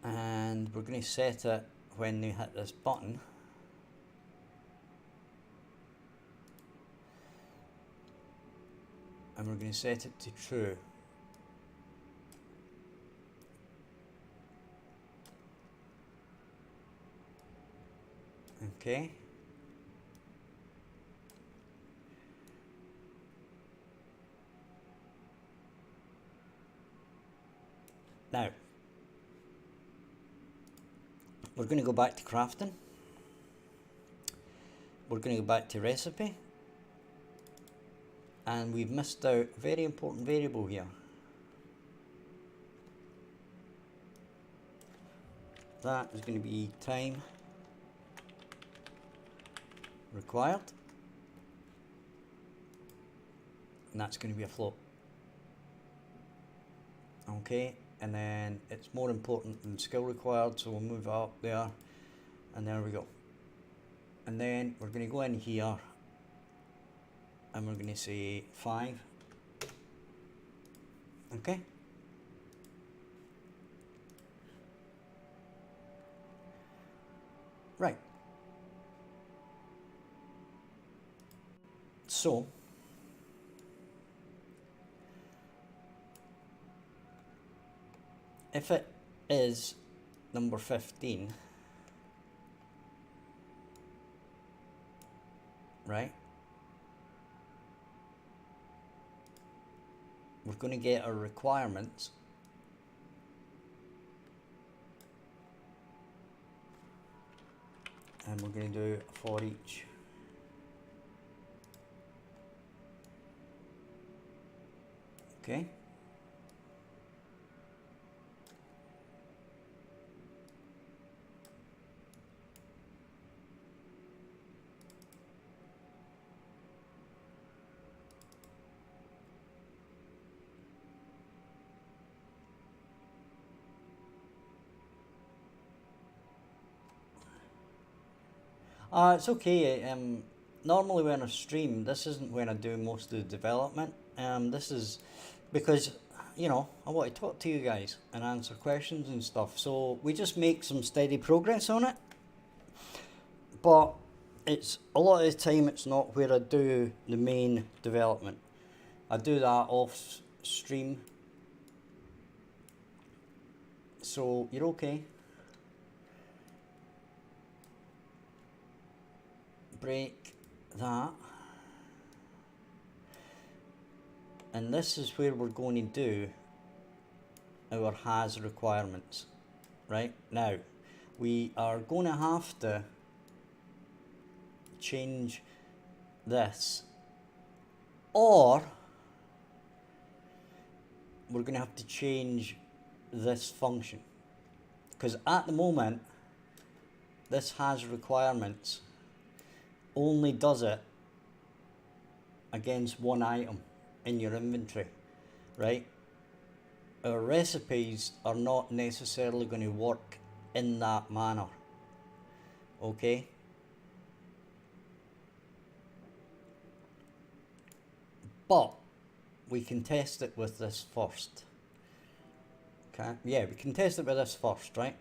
And we're going to set it when you hit this button. And we're going to set it to true. Okay. Now, we're going to go back to crafting. We're going to go back to recipe. And we've missed out a very important variable here. That is going to be time required. And that's going to be a float. Okay, and then it's more important than skill required, so we'll move it up there. And there we go. And then we're going to go in here. And we're going to say 5. Okay. Right. So, if it is number 15, right? We're going to get our requirements. And we're going to do for each. Okay. It's okay. Normally when I stream, this isn't when I do most of the development. This is because, you know, I want to talk to you guys and answer questions and stuff. So we just make some steady progress on it. But it's a lot of the time it's not where I do the main development. I do that off stream. So you're okay. Break that, and this is where we're going to do our has requirements. Right now we are going to have to change this, or we're going to have to change this function, because at the moment this has requirements only does it against one item in your inventory, right? Our recipes are not necessarily going to work in that manner. Okay? But we can test it with this first. Okay? Yeah, we can test it with this first, right?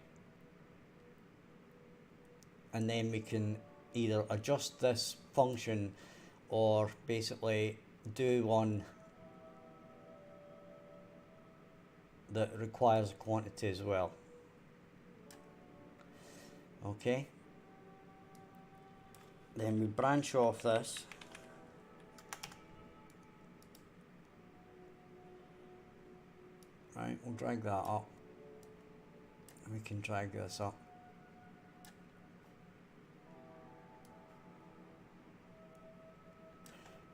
And then we can either adjust this function or basically do one that requires a quantity as well. Okay? Then we branch off this. Right, we'll drag that up. We can drag this up.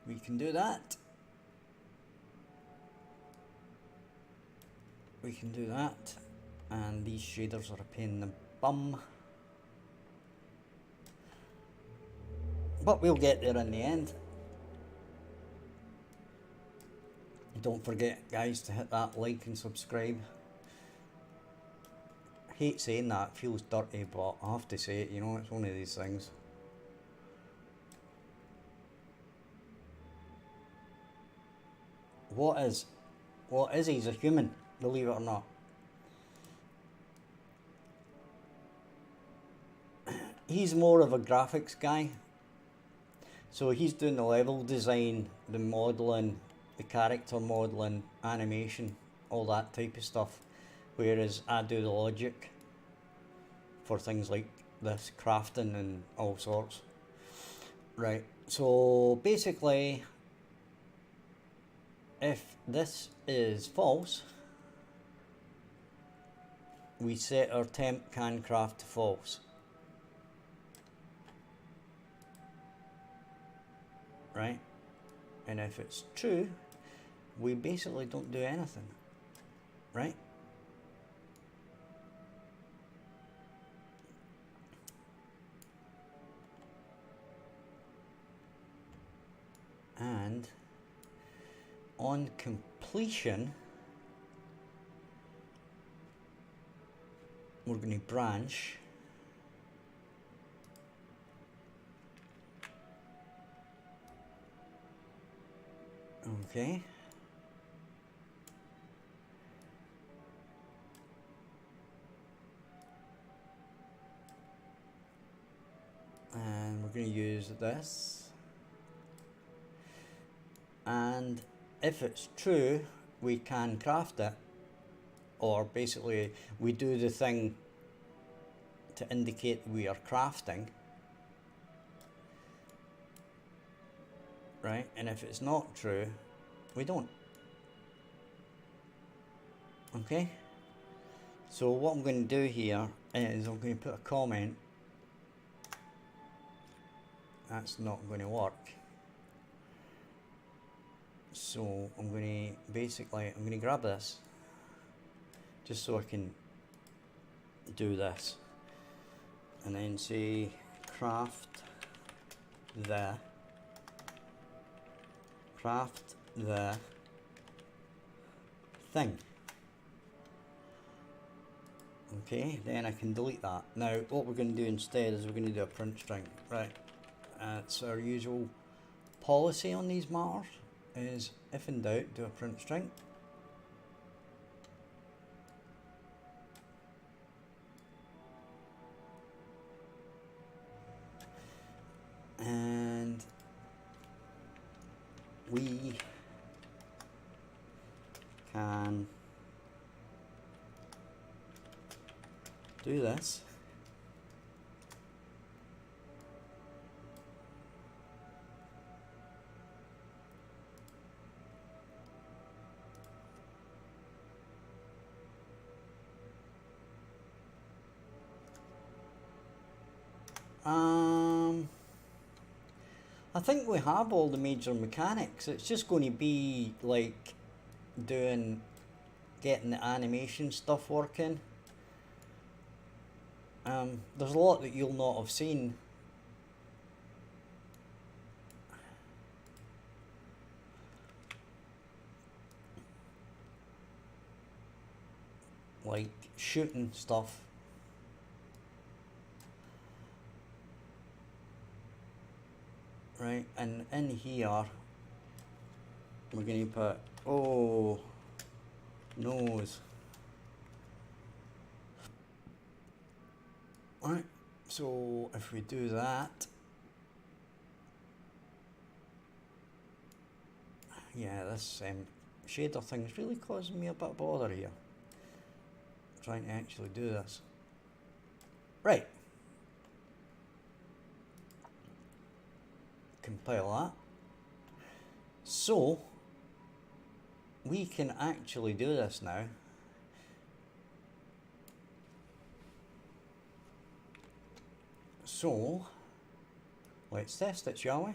We can do that. We can do that. And these shaders are a pain in the bum. But we'll get there in the end. Don't forget, guys, to hit that like and subscribe. I hate saying that, it feels dirty, but I have to say it, you know, it's one of these things. What is he's a human, believe it or not. He's more of a graphics guy. So he's doing the level design, the modelling, the character modelling, animation, all that type of stuff. Whereas I do the logic for things like this, crafting and all sorts. Right, so basically, if this is false, we set our temp can craft to false. Right, and if it's true, we basically don't do anything, right? And on completion, we're going to branch okay. And we're going to use this. And if it's true, we can craft it. Or basically, we do the thing to indicate we are crafting. Right, and if it's not true, we don't. Okay, so what I'm going to do here is I'm going to put a comment. That's not going to work. So I'm going to grab this just so I can do this, and then say craft the thing. Okay, then I can delete that. Now what we're going to do instead is we're going to do a print string. Right, it's our usual policy on these matters, is if in doubt do a print string. And we can do this. I think we have all the major mechanics. It's just going to be like getting the animation stuff working. There's a lot that you'll not have seen. Like shooting stuff. Right, and in here we're going to put, oh, nose. Right, so if we do that, yeah, this shader thing's really causing me a bit of bother here. Trying to actually do this. Right. Compile that. So, we can actually do this now. So, let's test it, shall we?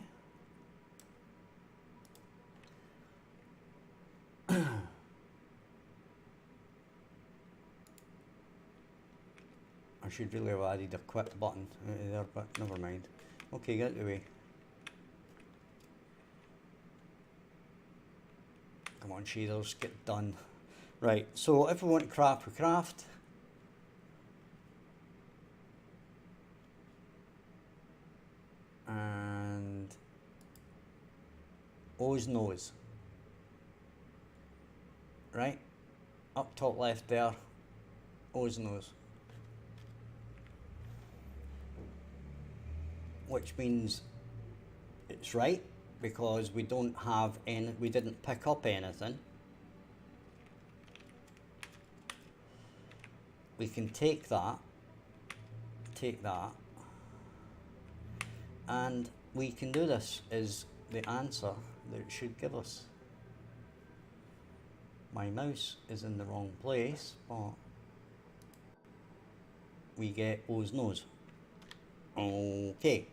I should really have added a quit button there, but never mind. Okay, get out of the way. Come on, shaders, get done. Right, so if we want to craft, we craft. And O's nose. Right, up top left there, O's nose. Which means it's right, because we don't have any, we didn't pick up anything. We can take that, and we can do this is the answer that it should give us. My mouse is in the wrong place, but we get O's nose. Okay,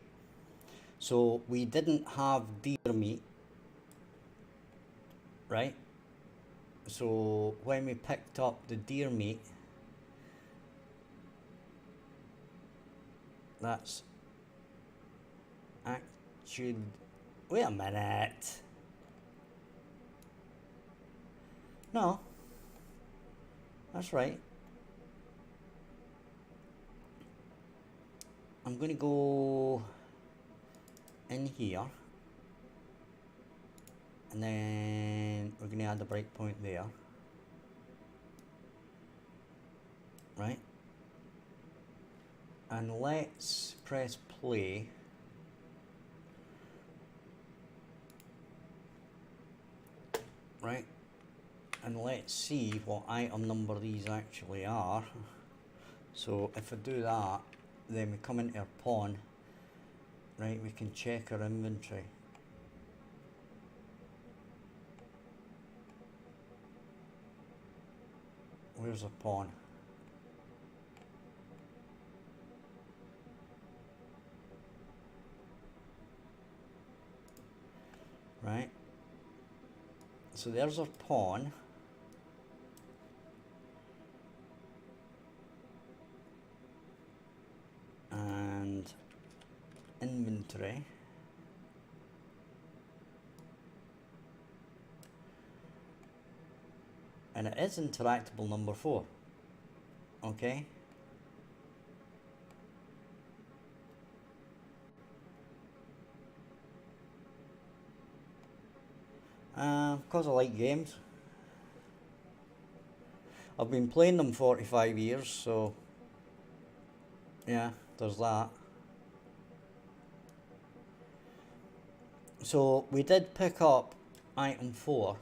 so we didn't have deer meat, right? So when we picked up the deer meat, that's actually, wait a minute. No, that's right. I'm going to go in here, and then we're going to add a breakpoint there, right? And let's press play. Right? And let's see what item number these actually are. So if I do that, then we come into our pawn. Right, we can check our inventory. Where's our pawn? Right, so there's our pawn. And inventory. And it is interactable number 4. Okay. Because I like games. I've been playing them 45 years, so yeah, there's that. So we did pick up item 4.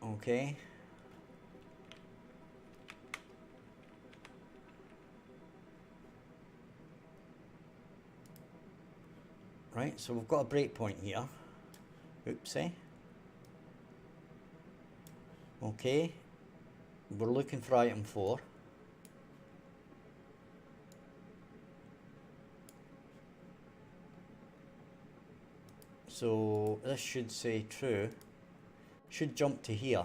Okay. Right, so we've got a breakpoint here. Oopsie. Okay. We're looking for item 4. So this should say true. Should jump to here.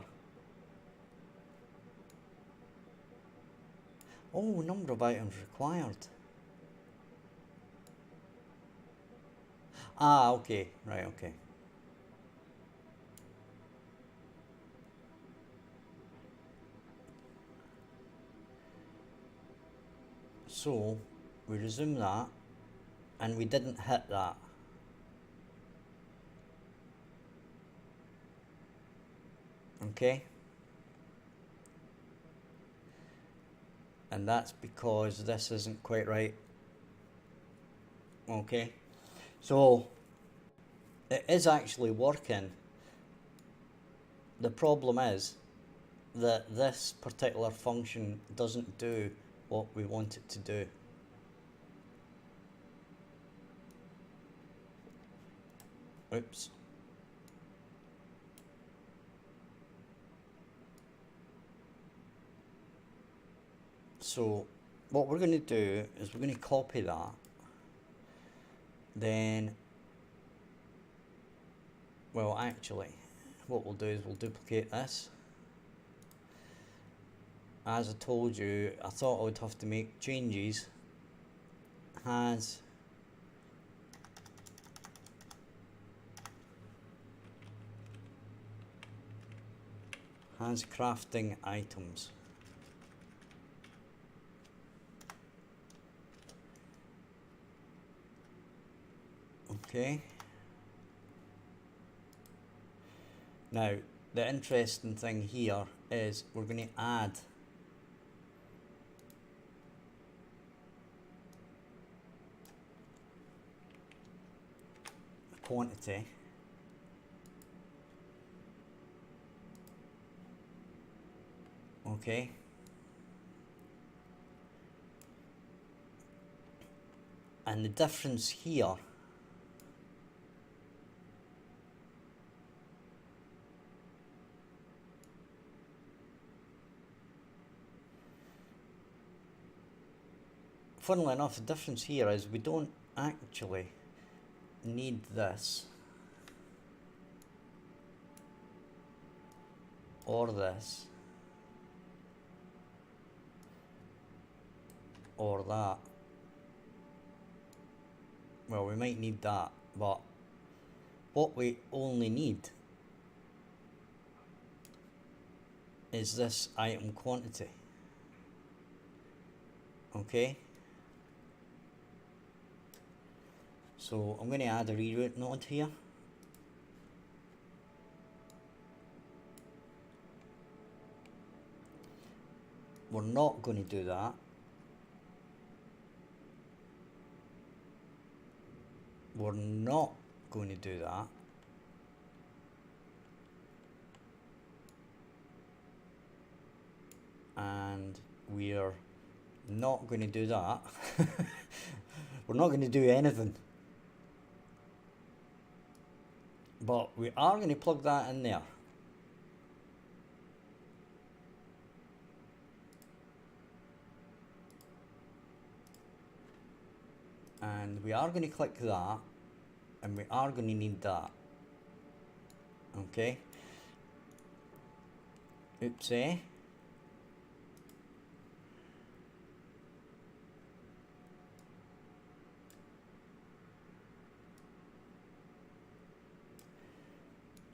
Oh, number of items required. Ah, okay. Right, okay. So we resume that. and we didn't hit that. Okay, and that's because this isn't quite right. Okay, so it is actually working. The problem is that this particular function doesn't do what we want it to do. Oops. So what we're going to do is we're going to copy that. Then, well, actually, what we'll do is we'll duplicate this. As I told you, I thought I would have to make changes. Has crafting items. Okay. Now, the interesting thing here is we're going to add a quantity. Okay. And the difference here funnily enough, the difference here is we don't actually need this or this or that. Well, we might need that, but what we only need is this item quantity. Okay, so I'm going to add a reroute node here. We're not going to do that. We're not going to do that. And we're not going to do that. We're not going to do anything. But we are going to plug that in there. And we are going to click that, and we are going to need that. Okay. Oopsie.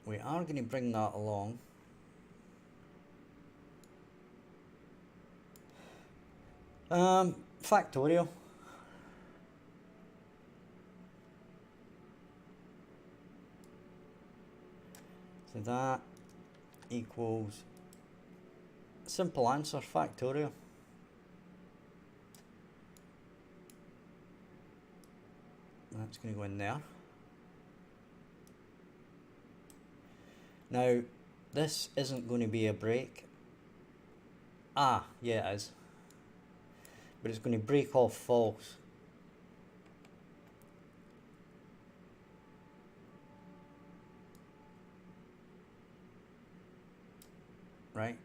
We are going to bring that along. Factorial. So that equals simple answer factorial. That's going to go in there. Now, this isn't going to be a break. Ah, yeah, it is. But it's going to break off false. Right?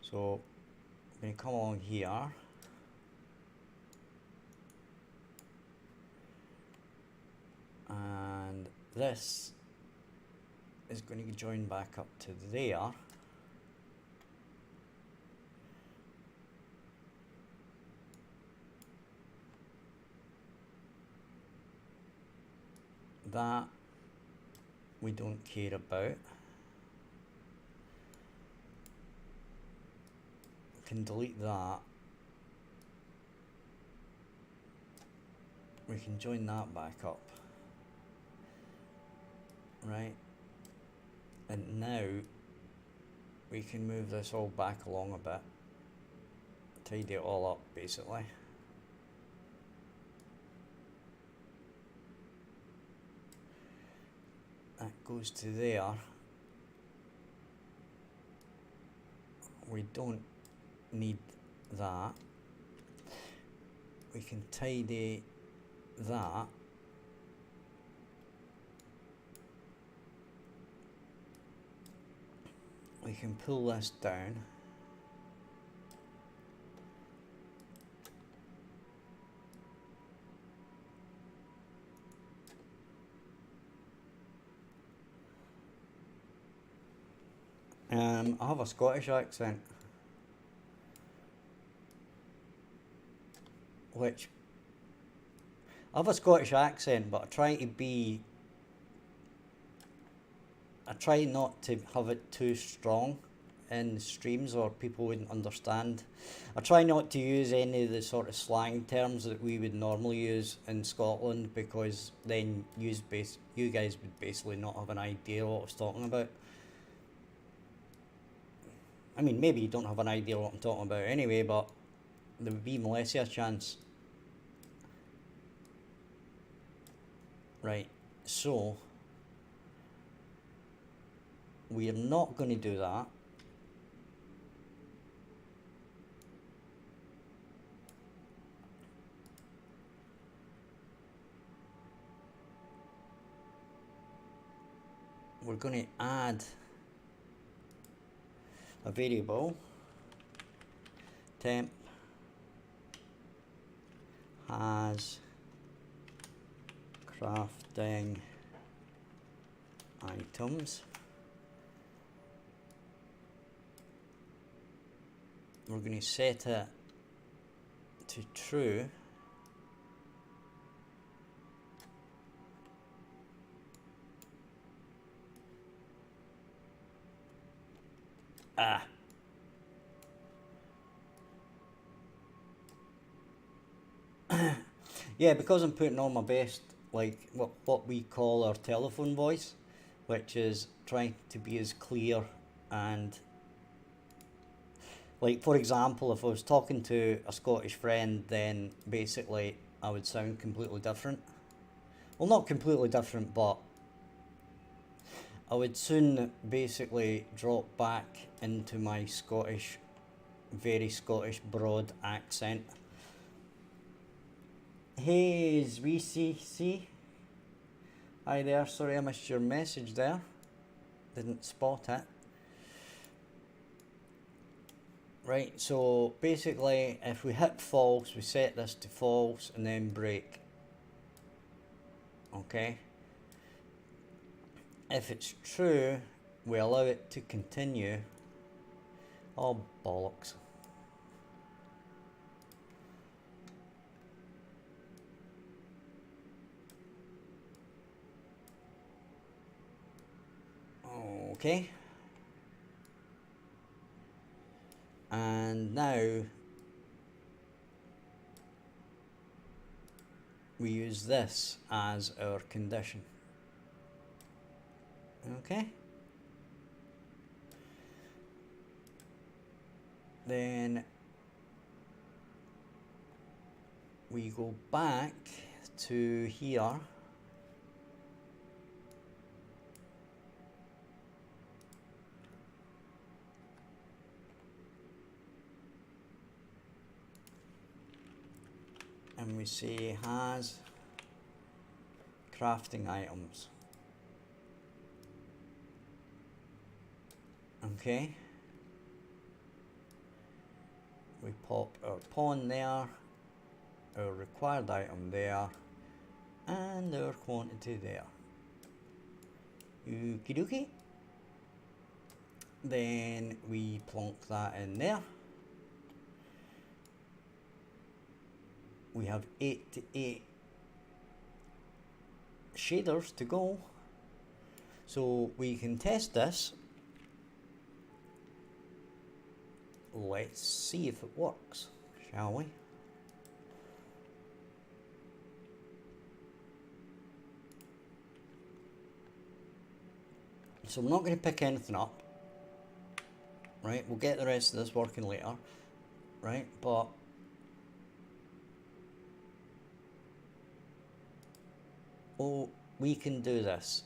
So, I'm going to come along here. And this is going to join back up to there. That we don't care about. can delete that. We can join that back up. Right. And now we can move this all back along a bit. Tidy it all up basically. That goes to there. We don't need that. We can tidy that. We can pull this down. I have a Scottish accent, which I have a Scottish accent, but I try not to have it too strong in streams or people wouldn't understand. I try not to use any of the sort of slang terms that we would normally use in Scotland, because then you guys would basically not have an idea what I was talking about. I mean, maybe you don't have an idea what I'm talking about anyway, but there would be less a chance. Right, so we are not going to do that. We're going to add a variable, temp has crafting items. We're going to set it to true. Yeah, because I'm putting on my best, like what we call our telephone voice, which is trying to be as clear and, like, for example, if I was talking to a Scottish friend, then basically I would sound completely different. Well, not completely different, but I would soon basically drop back into my Scottish, very Scottish broad accent. Hey, ZVCC. Hi there, sorry I missed your message there. Didn't spot it. Right, so basically if we hit false, we set this to false and then break. Okay. If it's true, we allow it to continue. Oh, bollocks. Okay. And now we use this as our condition. Okay. Then we go back to here. And we say has crafting items. Okay. We pop our pawn there, our required item there, and our quantity there. Okie dokie. Then we plonk that in there. We have 88 shaders to go, so we can test this. let's see if it works, shall we? So I'm not going to pick anything up, right? We'll get the rest of this working later, right? But oh, we can do this.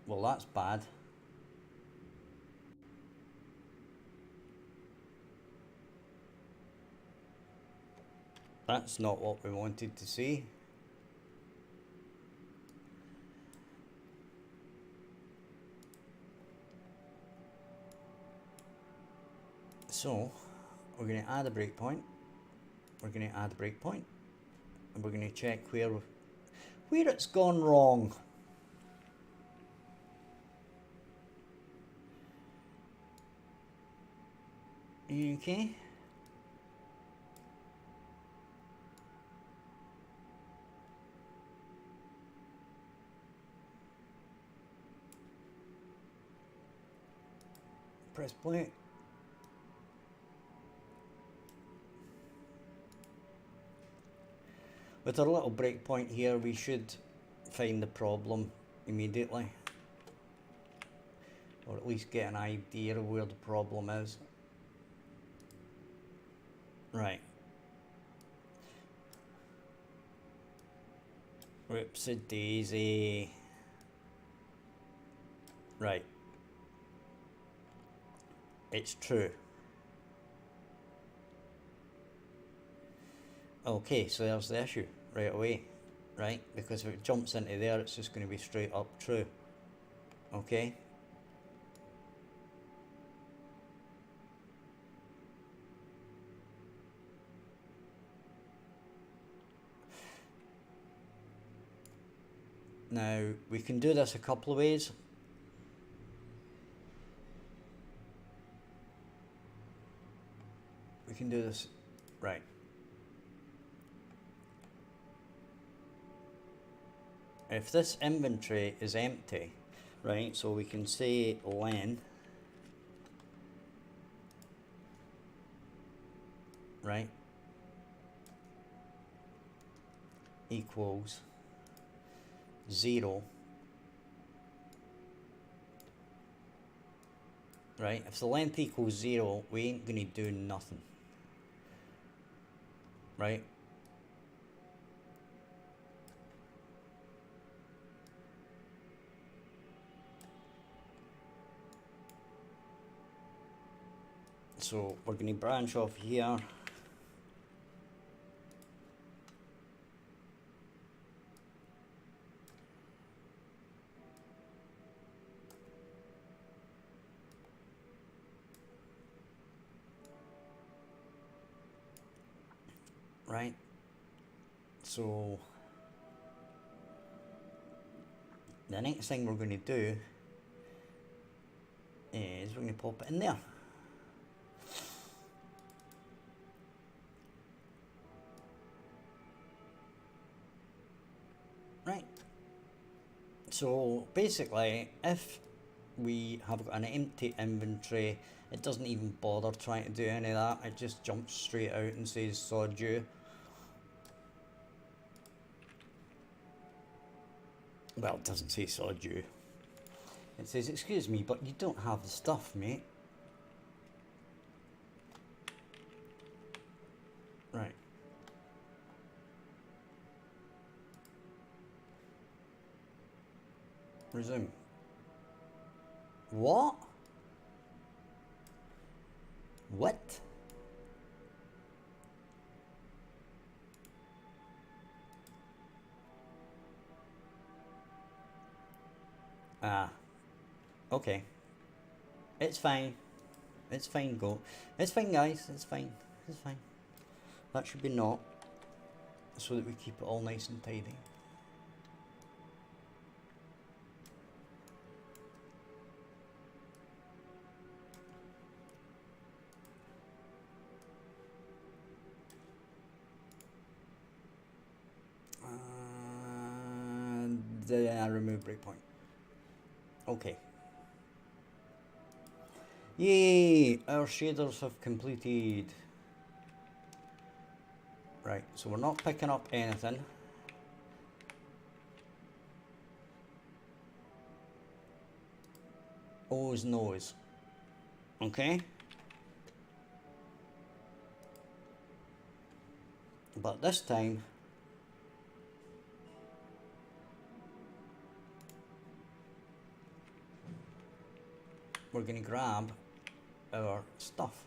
Well, that's bad. That's not what we wanted to see. So, we're going to add a breakpoint. We're going to add a breakpoint. And we're going to check where it's gone wrong. Okay. Press play. With our little breakpoint here, we should find the problem immediately, or at least get an idea of where the problem is. Right. Whoopsie daisy. Right. It's true. Okay, so there's the issue right away, right? Because if it jumps into there, it's just going to be straight up true. Okay? Now, we can do this a couple of ways. We can do this, right. If this inventory is empty, right, so we can say len, right, equals 0, right? If the length equals 0, we ain't gonna do nothing, right? So we're gonna branch off here. Right, so the next thing we're going to do is we're going to pop it in there. Right, so basically if we have got an empty inventory, it doesn't even bother trying to do any of that, it just jumps straight out and says sod you. Well, it doesn't say sod you. It says, excuse me, but you don't have the stuff, mate. Right. Resume. What? What? Ah. Okay. It's fine. It's fine, go. It's fine, guys. It's fine. It's fine. That should be not. So that we keep it all nice and tidy. Remove breakpoint. Okay. Yay! Our shaders have completed. Right, so we're not picking up anything. O's nose. Okay? But this time, we're going to grab our stuff.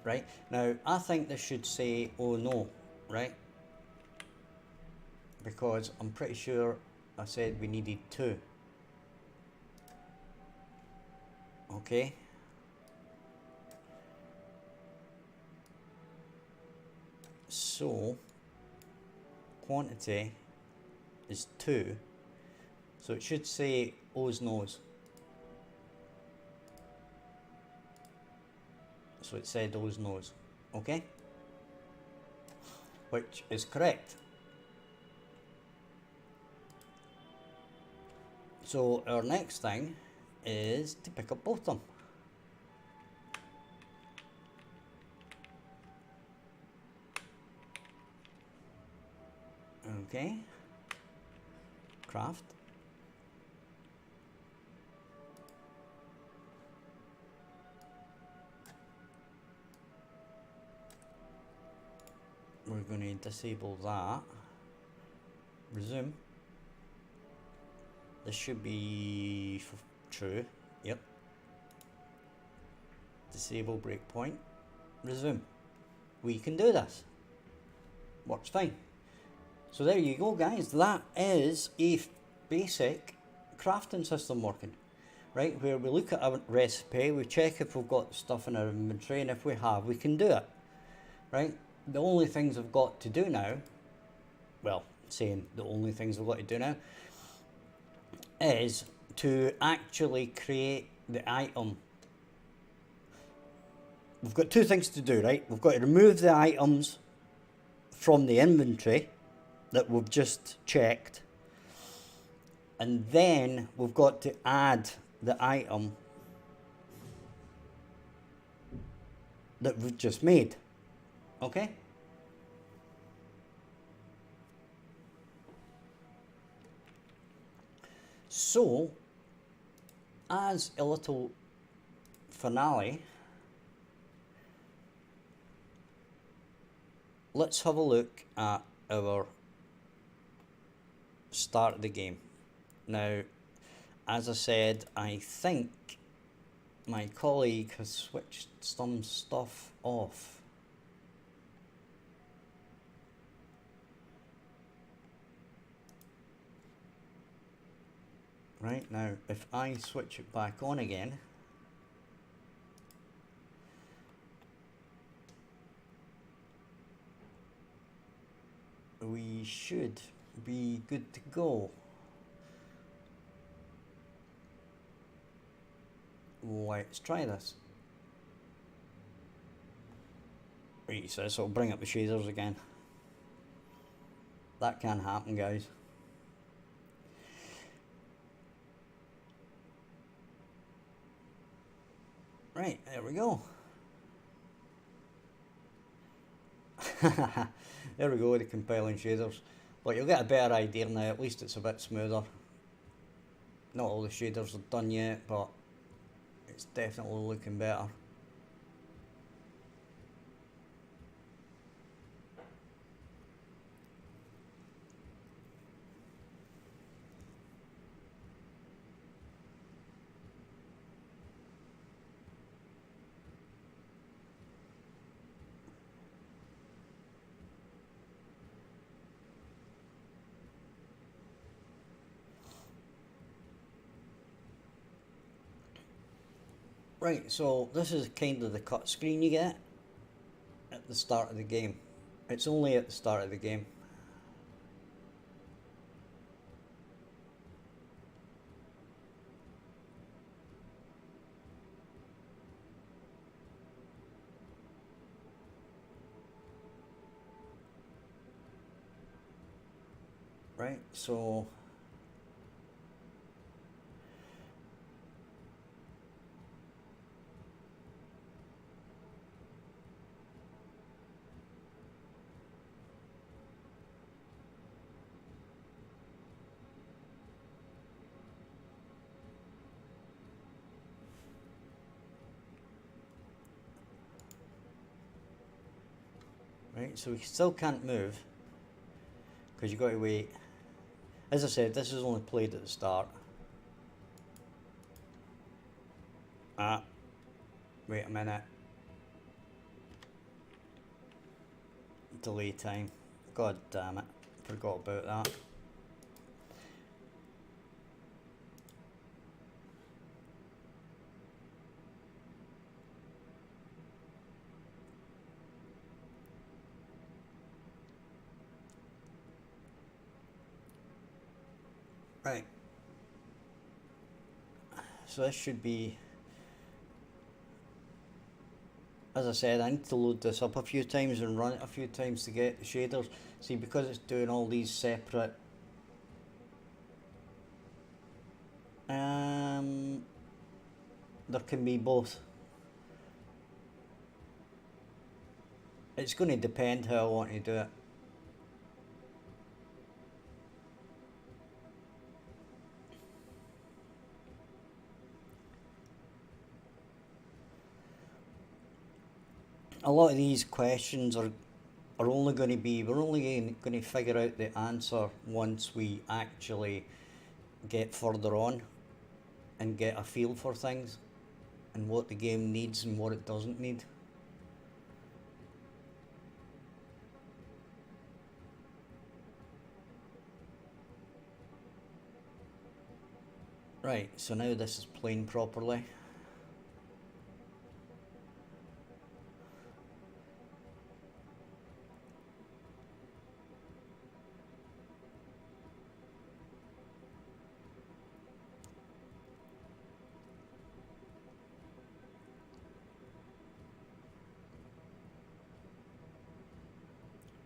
Right? Now, I think this should say, oh no, right? Because I'm pretty sure I said we needed 2. Okay? So, quantity is 2. So it should say O's nose. So it said O's nose. Okay? Which is correct. So our next thing is to pick up both of them. Okay. Craft. We're going to disable that. Resume. This should be true. Yep. Disable breakpoint. Resume. We can do this. Works fine. So there you go, guys. That is a basic crafting system working. Right, where we look at a recipe, we check if we've got stuff in our inventory, and if we have, we can do it. Right? The only things I've got to do now, well, saying the only things I've got to do now, is to actually create the item. We've got 2 things to do, right? We've got to remove the items from the inventory that we've just checked, and then we've got to add the item that we've just made. Okay? So, as a little finale, let's have a look at our start of the game. Now, as I said, I think my colleague has switched some stuff off. Right, now if I switch it back on again, we should be good to go. Let's try this. Right, so it'll bring up the shaders again. That can happen, guys. Right, there we go. There we go, the compiling shaders. But you'll get a better idea now, at least it's a bit smoother. Not all the shaders are done yet, but it's definitely looking better. Right, so this is kind of the cut screen you get at the start of the game. It's only at the start of the game. Right, so Right, so we still can't move because you've got to wait. As I said, this is only played at the start. Ah, wait a minute. Delay time. God damn it. Forgot about that. Right. So this should be, as I said, I need to load this up a few times and run it a few times to get the shaders. See, because it's doing all these separate there can be both. It's going to depend how I want to do it. A lot of these questions are only going to be, we're only going to figure out the answer once we actually get further on and get a feel for things and what the game needs and what it doesn't need. Right, so now this is playing properly.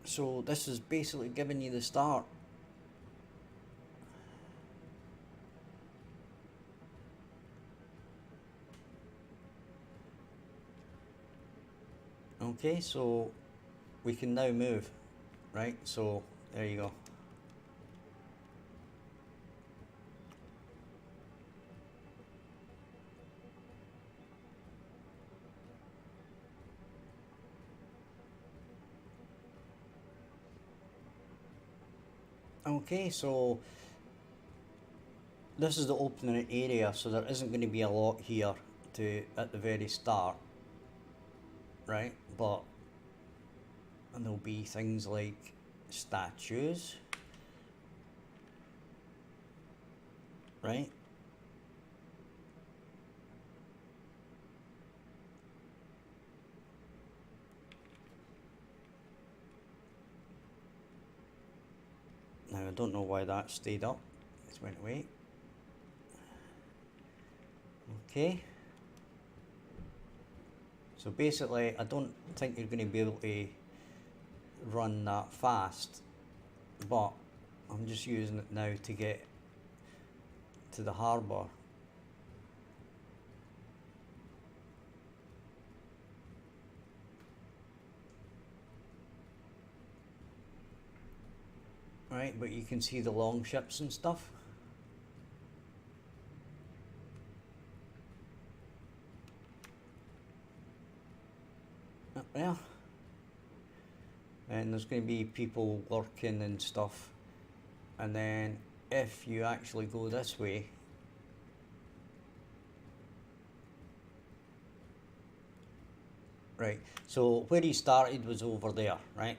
So this is basically giving you the start. Okay, so we can now move, right? So there you go. Okay, so this is the opening area, so there isn't going to be a lot here at the very start, right? But and there'll be things like statues, right? Now I don't know why that stayed up. It went away. Okay. So basically, I don't think you're going to be able to run that fast, but I'm just using it now to get to the harbour. Right, but you can see the long ships and stuff. Up there. And there's going to be people working and stuff. And then if you actually go this way, right, so where he started was over there, right?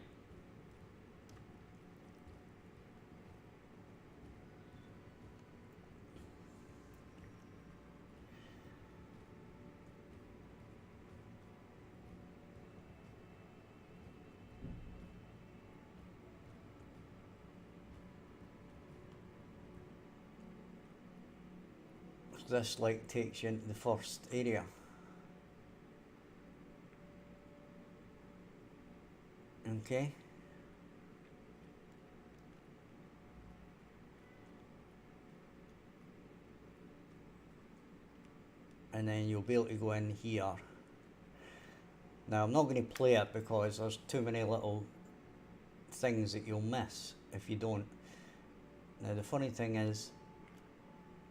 This like takes you into the first area. Okay. And then you'll be able to go in here. Now I'm not going to play it because there's too many little things that you'll miss if you don't. Now the funny thing is,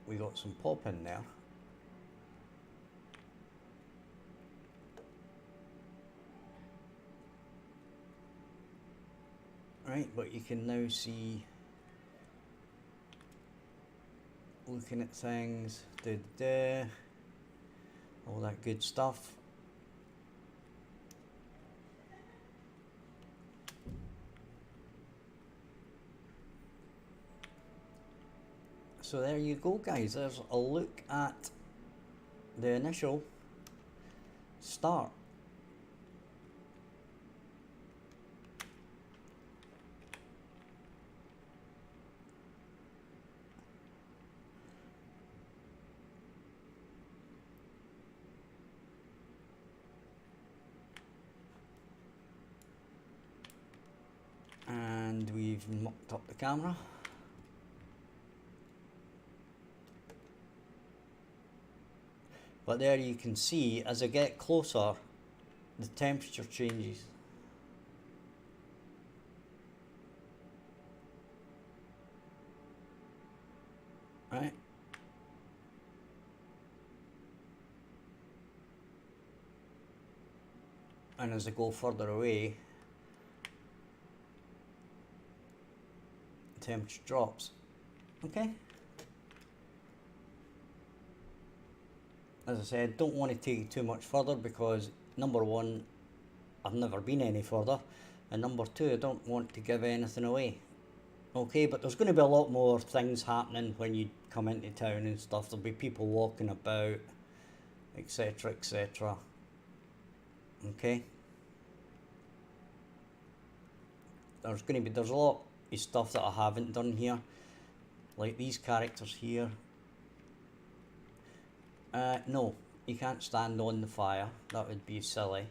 we got some pop in there. Right, but you can now see, looking at things, all that good stuff. So there you go, guys. There's a look at the initial start. And we've mucked up the camera. But there you can see, as I get closer, the temperature changes. Right? And as I go further away, the temperature drops. Okay? As I said, don't want to take it too much further because number one, I've never been any further, and number two, I don't want to give anything away. Okay, but there's going to be a lot more things happening when you come into town and stuff. There'll be people walking about, etc, etc. Okay. There's a lot of stuff that I haven't done here, like these characters here. No, you can't stand on the fire. That would be silly.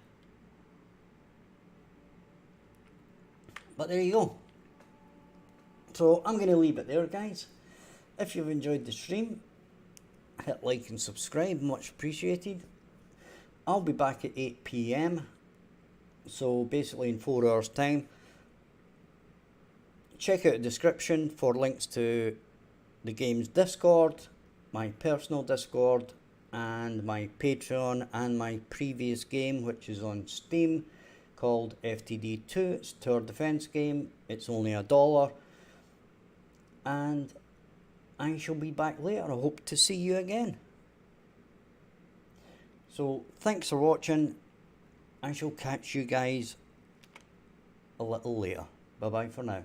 But there you go. So I'm going to leave it there, guys. If you've enjoyed the stream, hit like and subscribe, much appreciated. I'll be back at 8 PM, so basically in 4 hours time. Check out the description for links to the game's Discord, my personal Discord, and my Patreon, and my previous game, which is on Steam, called FTD2. It's a tower defense game. It's only $1. And I shall be back later. I hope to see you again. So thanks for watching. I shall catch you guys a little later. Bye bye for now.